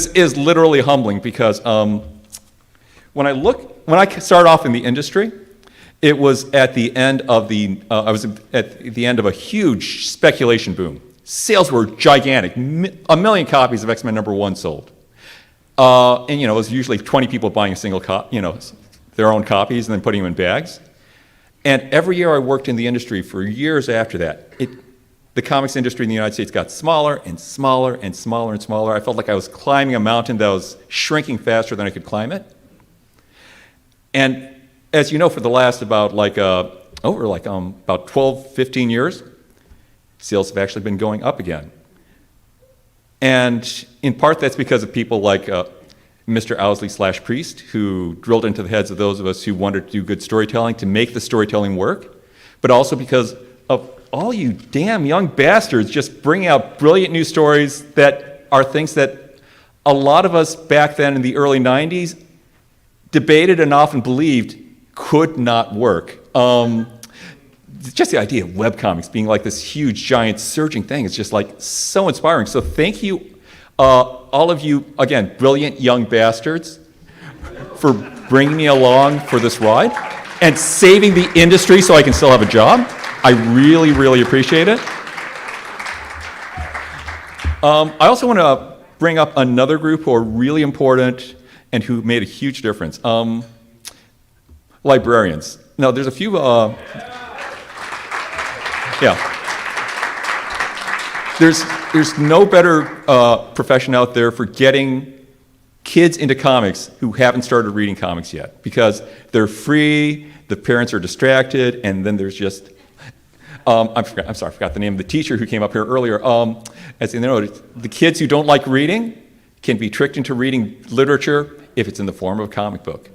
G: is literally humbling because when I started off in the industry, it was at the end of I was at the end of a huge speculation boom. Sales were gigantic. 1 million copies of X-Men #1 sold, and it was usually 20 people buying a single their own copies and then putting them in bags. And every year I worked in the industry for years after that, the comics industry in the United States got smaller and smaller and smaller and smaller. I felt like I was climbing a mountain that was shrinking faster than I could climb it. And as you know, for the last about 12, 15 years, sales have actually been going up again. And in part that's because of people like Mr. Owsley/Priest, who drilled into the heads of those of us who wanted to do good storytelling to make the storytelling work, but also because of all you damn young bastards just bringing out brilliant new stories that are things that a lot of us back then in the early 90s debated and often believed could not work. Just the idea of webcomics being like this huge, giant, surging thing is just like so inspiring. So thank you, all of you, again, brilliant young bastards, for bringing me along for this ride and saving the industry so I can still have a job. I really, really appreciate it. I also want to bring up another group who are really important and who made a huge difference. Librarians. Now, there's a few, There's no better profession out there for getting kids into comics who haven't started reading comics yet, because they're free, the parents are distracted, and then there's just, I forgot the name of the teacher who came up here earlier. As you know, the kids who don't like reading, can be tricked into reading literature if it's in the form of a comic book.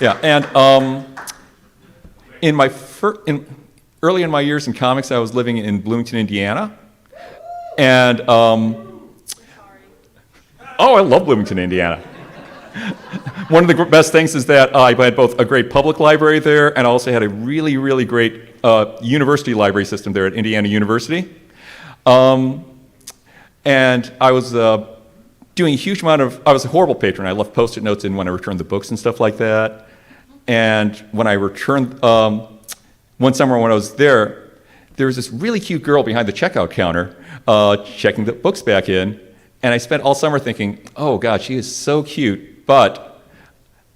G: Yeah, and early in my years in comics, I was living in Bloomington, Indiana, and I love Bloomington, Indiana. One of the best things is that I had both a great public library there, and I also had a really, really great university library system there at Indiana University. And I was doing a huge amount of, I was a horrible patron. I left Post-it notes in when I returned the books and stuff like that. And when I returned, one summer when I was there was this really cute girl behind the checkout counter checking the books back in. And I spent all summer thinking, oh God, she is so cute, but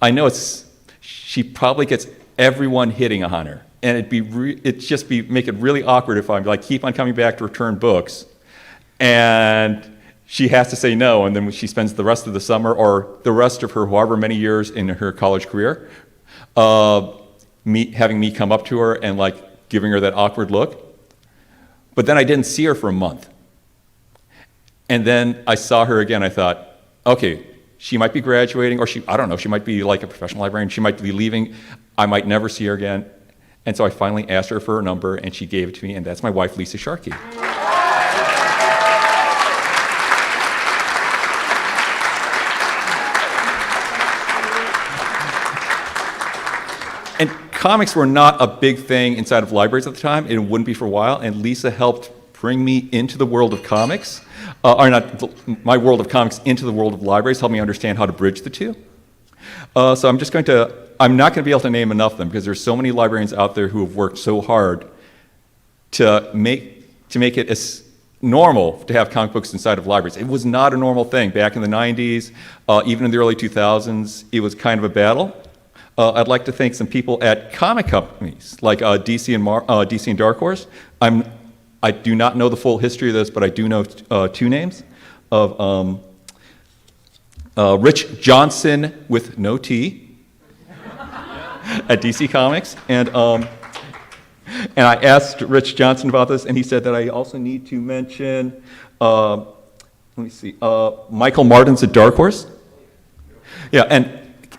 G: I know she probably gets everyone hitting on her. And it'd make it really awkward if I like keep on coming back to return books, and she has to say no, and then she spends the rest of the summer or the rest of her however many years in her college career having me come up to her and like giving her that awkward look. But then I didn't see her for a month. And then I saw her again. I thought, okay, she might be graduating, or I don't know, she might be like a professional librarian. She might be leaving. I might never see her again. And so I finally asked her for her number, and she gave it to me, and that's my wife, Lisa Sharkey. And comics were not a big thing inside of libraries at the time. It wouldn't be for a while, and Lisa helped bring me into the world of comics, or not my world of comics into the world of libraries, helped me understand how to bridge the two. So I'm not going to be able to name enough of them because there's so many librarians out there who have worked so hard to make it as normal to have comic books inside of libraries. It was not a normal thing back in the 90s, even in the early 2000s. It was kind of a battle. I'd like to thank some people at comic companies like DC and Dark Horse. I do not know the full history of this, but I do know two names of Rich Johnson with no T at DC Comics, and I asked Rich Johnson about this, and he said that I also need to mention, Michael Martins at Dark Horse. Yeah,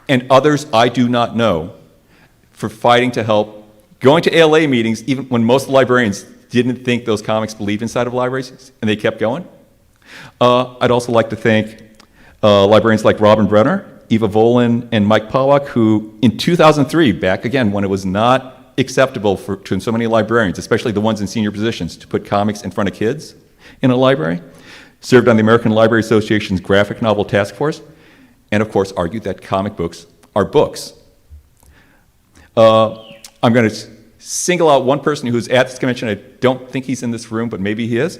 G: and others I do not know for fighting to help, going to ALA meetings even when most librarians didn't think those comics believed inside of libraries, and they kept going. I'd also like to thank librarians like Robin Brenner, Eva Volin, and Mike Powak, who in 2003, back again when it was not acceptable to so many librarians, especially the ones in senior positions, to put comics in front of kids in a library, served on the American Library Association's graphic novel task force, and of course argued that comic books are books. I'm going to single out one person who's at this convention. I don't think he's in this room, but maybe he is.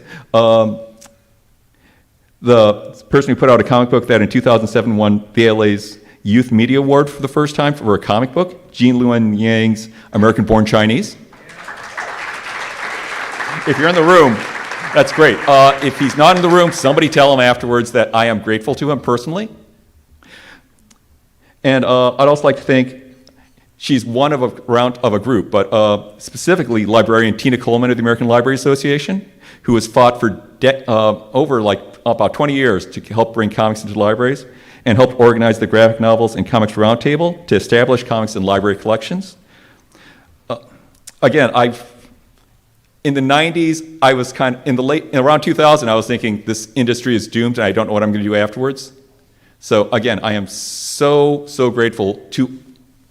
G: The person who put out a comic book that in 2007 won the ALA's Youth Media Award for the first time for a comic book, Jean Luen Yang's American Born Chinese. If you're in the room, that's great. If he's not in the room, somebody tell him afterwards that I am grateful to him personally. And I'd also like to thank, she's one of a group, but specifically librarian Tina Coleman of the American Library Association, who has fought for over about 20 years to help bring comics into libraries and helped organize the Graphic Novels and Comics Roundtable to establish comics in library collections. Again, in the 90s, I was around 2000, I was thinking this industry is doomed and I don't know what I'm going to do afterwards. So again, I am so, so grateful to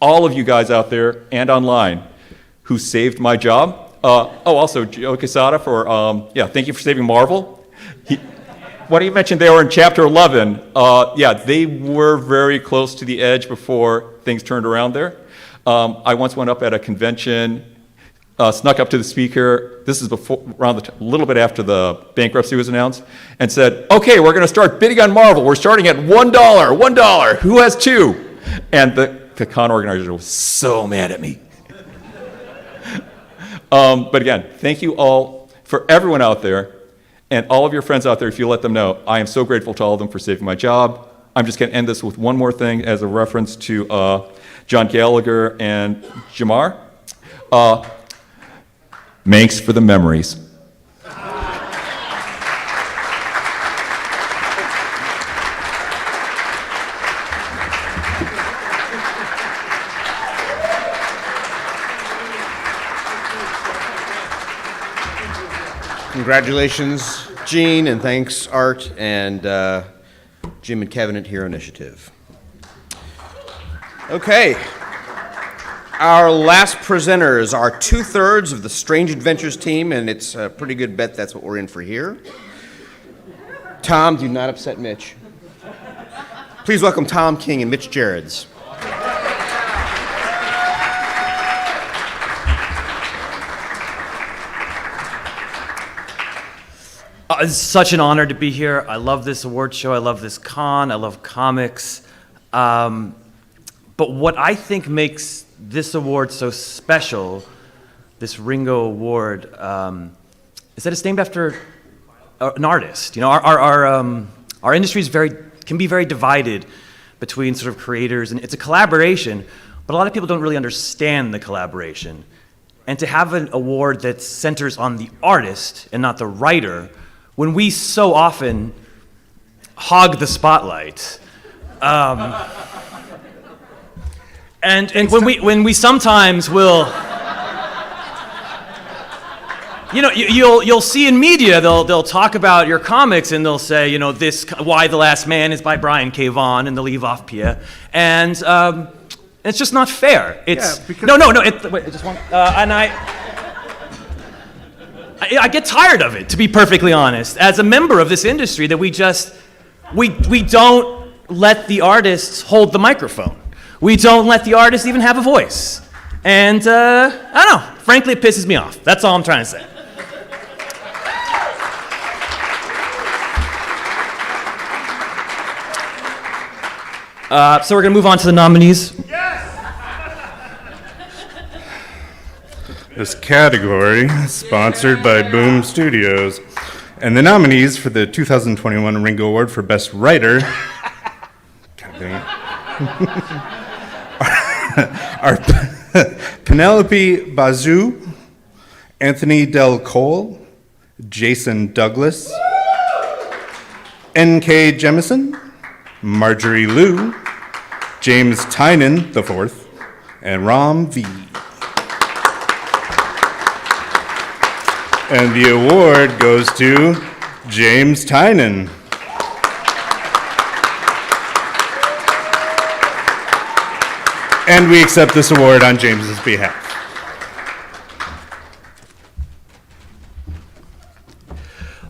G: all of you guys out there and online who saved my job. Also Joe Quesada thank you for saving Marvel. What he mentioned they were in chapter 11. They were very close to the edge before things turned around there. I once went up at a convention, snuck up to the speaker. This is a little bit after the bankruptcy was announced, and said, "Okay, we're going to start bidding on Marvel. We're starting at $1. $1. Who has two?" And the con organizer was so mad at me. But again, thank you all, for everyone out there, and all of your friends out there, if you let them know, I am so grateful to all of them for saving my job. I'm just going to end this with one more thing as a reference to John Gallagher and Jamar. Thanks for the memories.
B: Congratulations, Gene, and thanks, Art, and Jim and Kevin at Hero Initiative. Okay. Our last presenters are 2/3 of the Strange Adventures team, and it's a pretty good bet that's what we're in for here. Tom, do not upset Mitch. Please welcome Tom King and Mitch Gerrards.
H: It's such an honor to be here. I love this award show. I love this con. I love comics. But what I think makes this award so special, this Ringo Award, is that it's named after an artist. You know, our industry is can be very divided between sort of creators, and it's a collaboration, but a lot of people don't really understand the collaboration. And to have an award that centers on the artist and not the writer, when we so often hog the spotlight, and when we sometimes will, you know, you'll see in media they'll talk about your comics and they'll say, you know, this Why the Last Man is by Brian K. Vaughan and they'll leave off Pia, and it's just not fair. It's wait, just one, and I get tired of it, to be perfectly honest, as a member of this industry, that we don't let the artists hold the microphone. We don't let the artists even have a voice. And I don't know, frankly, it pisses me off. That's all I'm trying to say. So we're gonna move on to the nominees.
J: This category is sponsored by Boom Studios. And the nominees for the 2021 Ringo Award for Best Writer are Penelope Bazou, Anthony Del Cole, Jason Douglas, N.K. Jemison, Marjorie Liu, James Tynan IV, and Ram V. And the award goes to James Tynan. And we accept this award on James's behalf.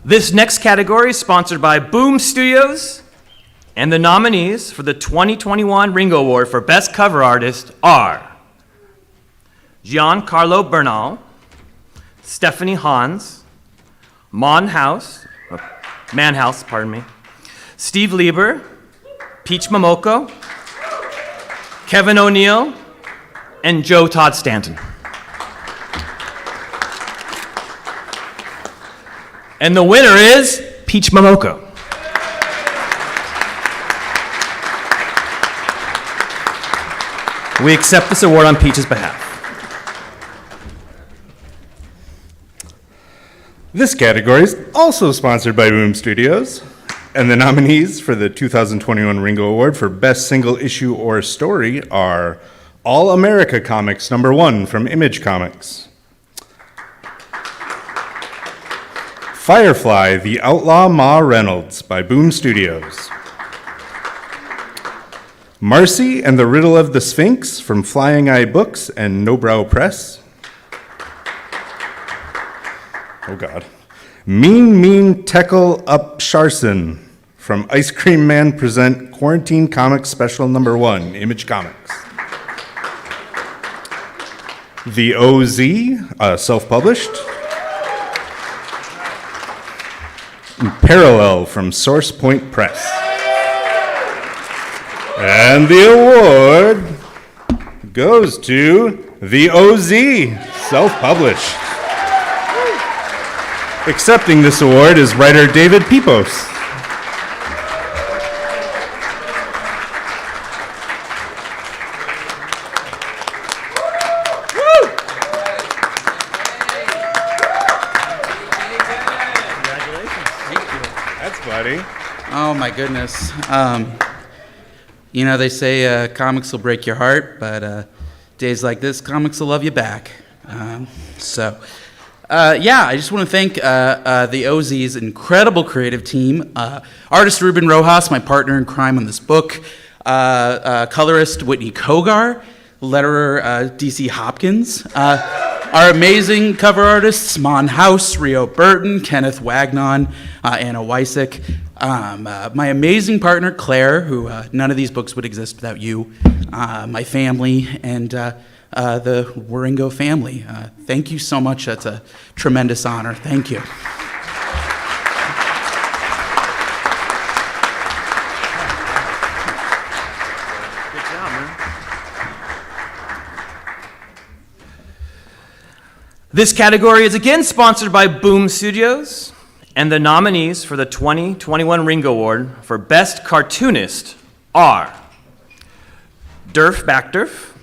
H: This next category is sponsored by Boom Studios, and the nominees for the 2021 Ringo Award for Best Cover Artist are Giancarlo Bernal, Stephanie Hans, Manhouse, Steve Lieber, Peach Momoko, Kevin O'Neill, and Joe Todd Stanton. And the winner is Peach Momoko. We accept this award on Peach's behalf.
J: This category is also sponsored by Boom Studios, and the nominees for the 2021 Ringo Award for Best Single Issue or Story are All America Comics #1 from Image Comics, Firefly, The Outlaw Ma Reynolds by Boom Studios, Marcy and the Riddle of the Sphinx from Flying Eye Books and No Brow Press, oh God, Mean Tekel Up Sharson from Ice Cream Man Present Quarantine Comics Special #1, Image Comics. The OZ, self-published. Parallel from Source Point Press. And the award goes to the OZ, self-published. Accepting this award is writer David Pipos.
A: Oh my goodness. You know, they say comics will break your heart, but days like this, comics will love you back.
M: Yeah, I just want to thank the OZ's incredible creative team, artist Ruben Rojas, my partner in crime on this book, colorist Whitney Kogar, letterer DC Hopkins, our amazing cover artists Mon House, Rio Burton, Kenneth Wagnon, Anna Wysick, my amazing partner Claire, who none of these books would exist without you, my family, and the Wieringo family. Thank you so much. That's a tremendous honor. Thank you.
H: Good job, man. This category is again sponsored by Boom Studios, and the nominees for the 2021 Ringo Award for Best Cartoonist are Durf Backdurf,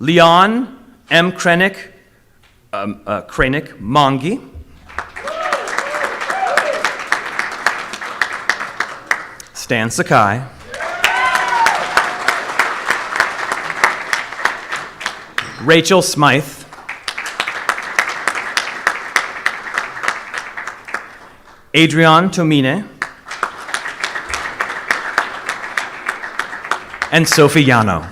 H: Leon M. Krenick Mongi, Stan Sakai, Rachel Smythe, Adrian Tomine, and Sophie Yano.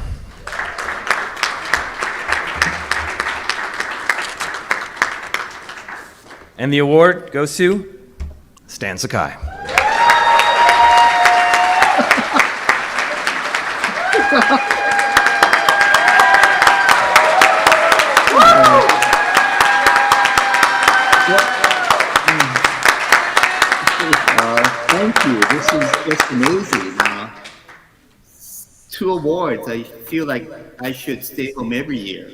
H: And the award goes to Stan Sakai.
N: Thank you. This is just amazing. 2 awards. I feel like I should stay home every year.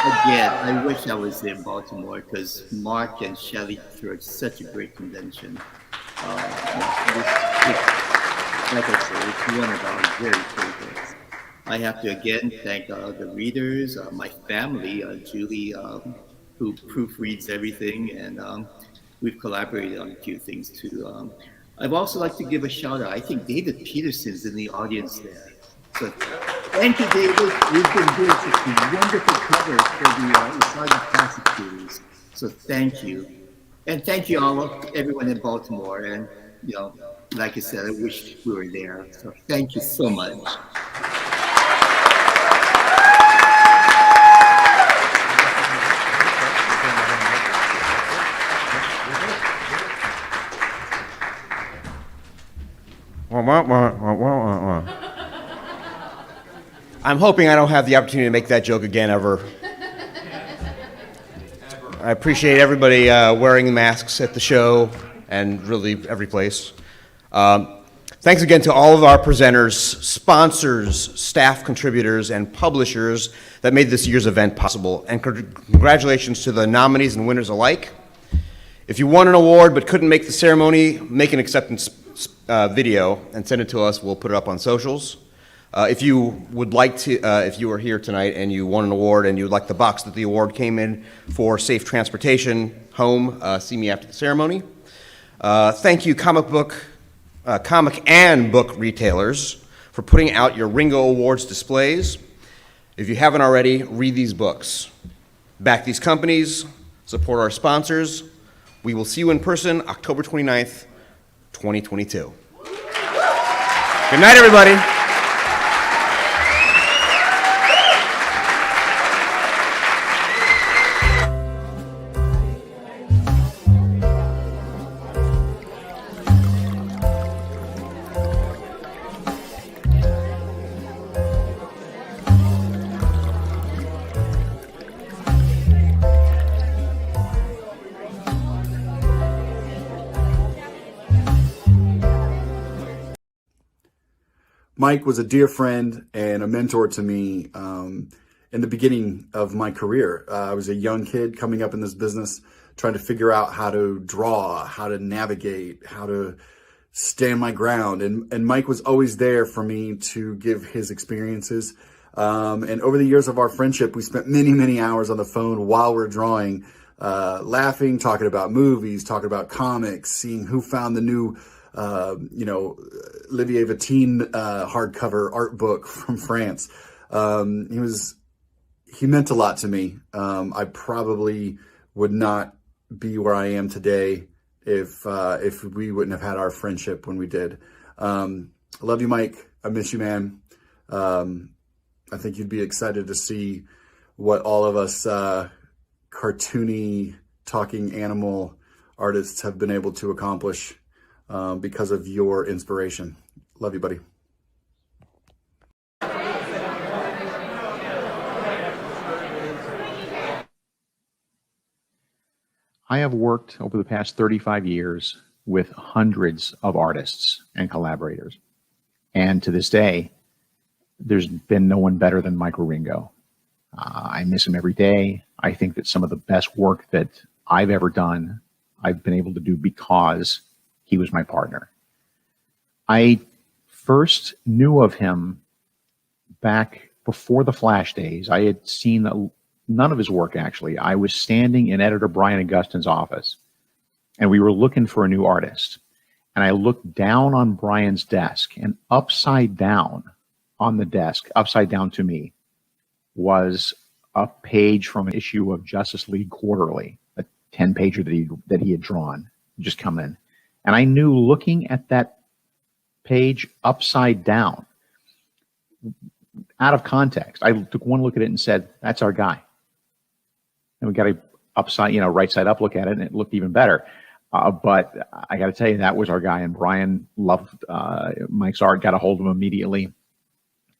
N: Again, I wish I was in Baltimore because Mark and Shelley threw such a great convention. Like I said, it's one of our very favorites. I have to again thank the readers, my family, Julie, who proofreads everything, and we've collaborated on a few things too. I'd also like to give a shout out. I think David Peterson's in the audience there. So thank you, David. You've been doing such wonderful covers for the Saga Classic series. So thank you. And thank you all, everyone in Baltimore. And, you know, like I said, I wish we were there. So thank you so much.
B: I'm hoping I don't have the opportunity to make that joke again ever. I appreciate everybody wearing masks at the show and really every place. Thanks again to all of our presenters, sponsors, staff contributors, and publishers that made this year's event possible. And congratulations to the nominees and winners alike. If you won an award but couldn't make the ceremony, make an acceptance video and send it to us. We'll put it up on socials. If you would like to, if you were here tonight and you won an award and you'd like the box that the award came in for safe transportation home, see me after the ceremony. Thank you, comic and book retailers for putting out your Ringo Awards displays. If you haven't already, read these books. Back these companies, support our sponsors. We will see you in person October 29th, 2022. Good night, everybody.
P: Mike was a dear friend and a mentor to me in the beginning of my career. I was a young kid coming up in this business, trying to figure out how to draw, how to navigate, how to stand my ground. And Mike was always there for me to give his experiences. And over the years of our friendship, we spent many, many hours on the phone while we're drawing, laughing, talking about movies, talking about comics, seeing who found the new Olivier Vatine hardcover art book from France. He meant a lot to me. I probably would not be where I am today if we wouldn't have had our friendship when we did. I love you, Mike. I miss you, man. I think you'd be excited to see what all of us cartoony talking animal artists have been able to accomplish because of your inspiration. Love you, buddy.
E: I have worked over the past 35 years with hundreds of artists and collaborators. And to this day, there's been no one better than Mike Roringo. I miss him every day. I think that some of the best work that I've ever done, I've been able to do because he was my partner. I first knew of him back before the Flash days. I had seen none of his work, actually. I was standing in editor Brian Augustin's office, and we were looking for a new artist. And I looked down on Brian's desk, and upside down on the desk, upside down to me, was a page from an issue of Justice League Quarterly, a 10-pager that he had drawn, just come in. And I knew, looking at that page upside down, out of context, I took one look at it and said, that's our guy. And we got a right side up look at it, and it looked even better. But I got to tell you, that was our guy. And Brian loved Mike's art, got a hold of him immediately.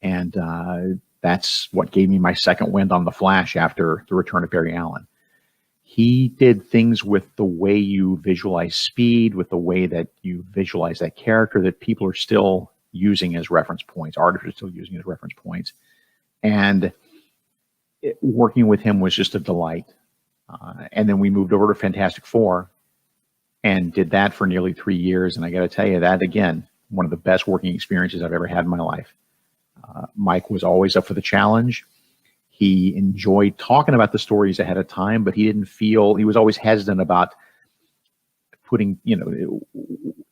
E: And that's what gave me my second wind on the Flash after the return of Barry Allen. He did things with the way you visualize speed, with the way that you visualize that character, that people are still using as reference points. Artists are still using as reference points. And working with him was just a delight. And then we moved over to Fantastic Four and did that for nearly 3 years. And I got to tell you, that, again, one of the best working experiences I've ever had in my life. Mike was always up for the challenge. He enjoyed talking about the stories ahead of time, but he was always hesitant about putting,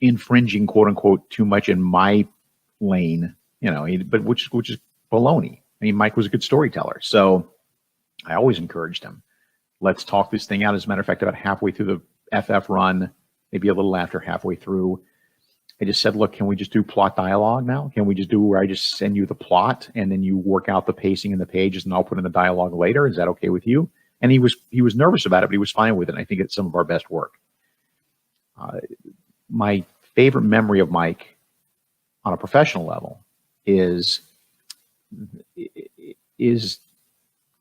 E: infringing, quote unquote, too much in my lane, but which is baloney. I mean, Mike was a good storyteller. So I always encouraged him. Let's talk this thing out. As a matter of fact, about halfway through the FF run, maybe a little after halfway through, I just said, look, can we just do plot dialogue now? Can we just do where I just send you the plot and then you work out the pacing in the pages and I'll put in the dialogue later? Is that okay with you? And he was nervous about it, but he was fine with it. And I think it's some of our best work. My favorite memory of Mike on a professional level is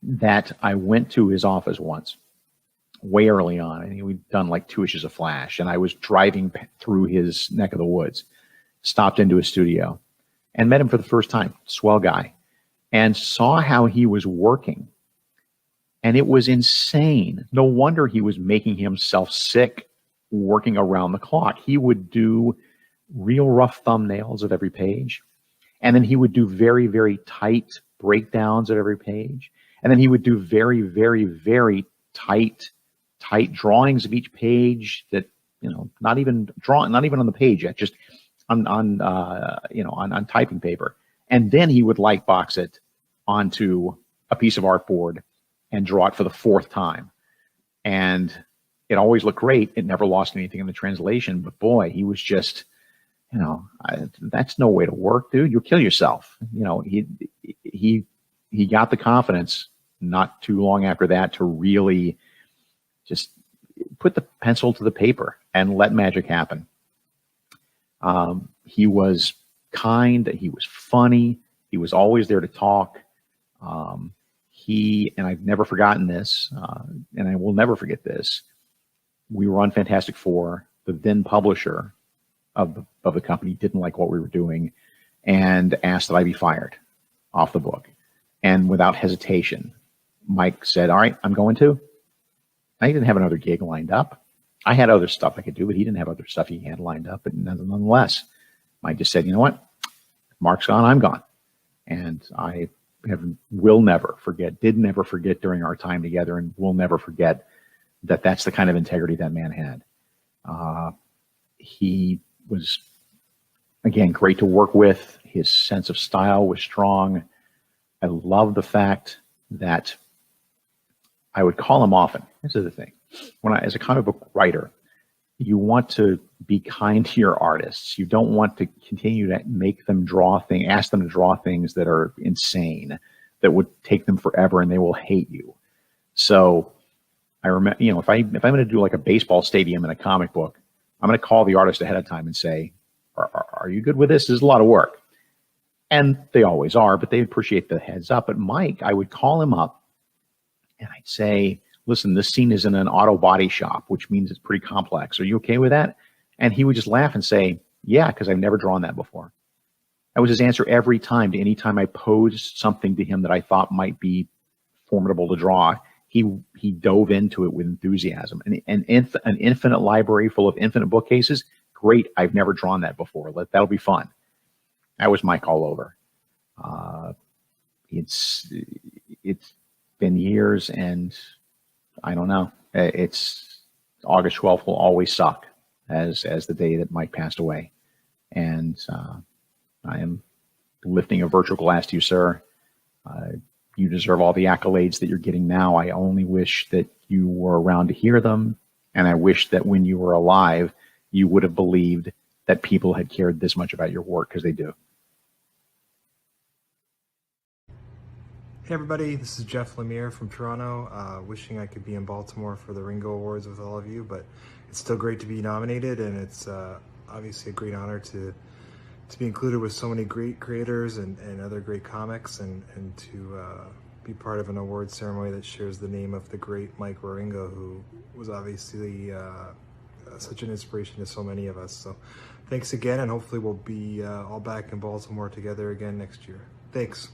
E: that I went to his office once, way early on. I think we'd done like 2 issues of Flash, and I was driving through his neck of the woods, stopped into his studio, and met him for the first time. Swell guy. And saw how he was working. And it was insane. No wonder he was making himself sick working around the clock. He would do real rough thumbnails of every page. And then he would do very, very tight breakdowns at every page. And then he would do very, very, very tight drawings of each page that, not even on the page yet, just on typing paper. And then he would light box it onto a piece of artboard and draw it for the 4th time. And it always looked great. It never lost anything in the translation, but boy, he was just, that's no way to work, dude. You'll kill yourself. He got the confidence not too long after that to really just put the pencil to the paper and let magic happen. He was kind. He was funny. He was always there to talk. And I've never forgotten this, and I will never forget this. We were on Fantastic Four. The then publisher of the company didn't like what we were doing and asked that I be fired off the book. And without hesitation, Mike said, all right, I'm going to. I didn't have another gig lined up. I had other stuff I could do, but he didn't have other stuff he had lined up. But nonetheless, Mike just said, you know what? Mark's gone, I'm gone. And I will never forget, did never forget during our time together, and will never forget that that's the kind of integrity that man had. He was Again, great to work with. His sense of style was strong. I love the fact that I would call him often. This is the thing. As a comic book writer, you want to be kind to your artists. You don't want to continue to make them ask them to draw things that are insane, that would take them forever and they will hate you. So I remember, if I'm going to do like a baseball stadium in a comic book, I'm going to call the artist ahead of time and say, are you good with this? This is a lot of work. And they always are, but they appreciate the heads up. But Mike, I would call him up and I'd say, listen, this scene is in an auto body shop, which means it's pretty complex. Are you okay with that? And he would just laugh and say, yeah, because I've never drawn that before. That was his answer every time to any time I posed something to him that I thought might be formidable to draw. He dove into it with enthusiasm. An infinite library full of infinite bookcases, great. I've never drawn that before. That'll be fun. That was Mike all over. It's been years, and I don't know. It's August 12th will always suck as the day that Mike passed away. And I am lifting a virtual glass to you, sir. You deserve all the accolades that you're getting now. I only wish that you were around to hear them. And I wish that when you were alive, you would have believed that people had cared this much about your work, because they do.
C: Hey everybody, this is Jeff Lemire from Toronto. Wishing I could be in Baltimore for the Ringo Awards with all of you, but it's still great to be nominated, and it's obviously a great honor to be included with so many great creators and other great comics, and to be part of an award ceremony that shares the name of the great Mike Roringo, who was obviously such an inspiration to so many of us. So thanks again, and hopefully we'll be all back in Baltimore together again next year. Thanks.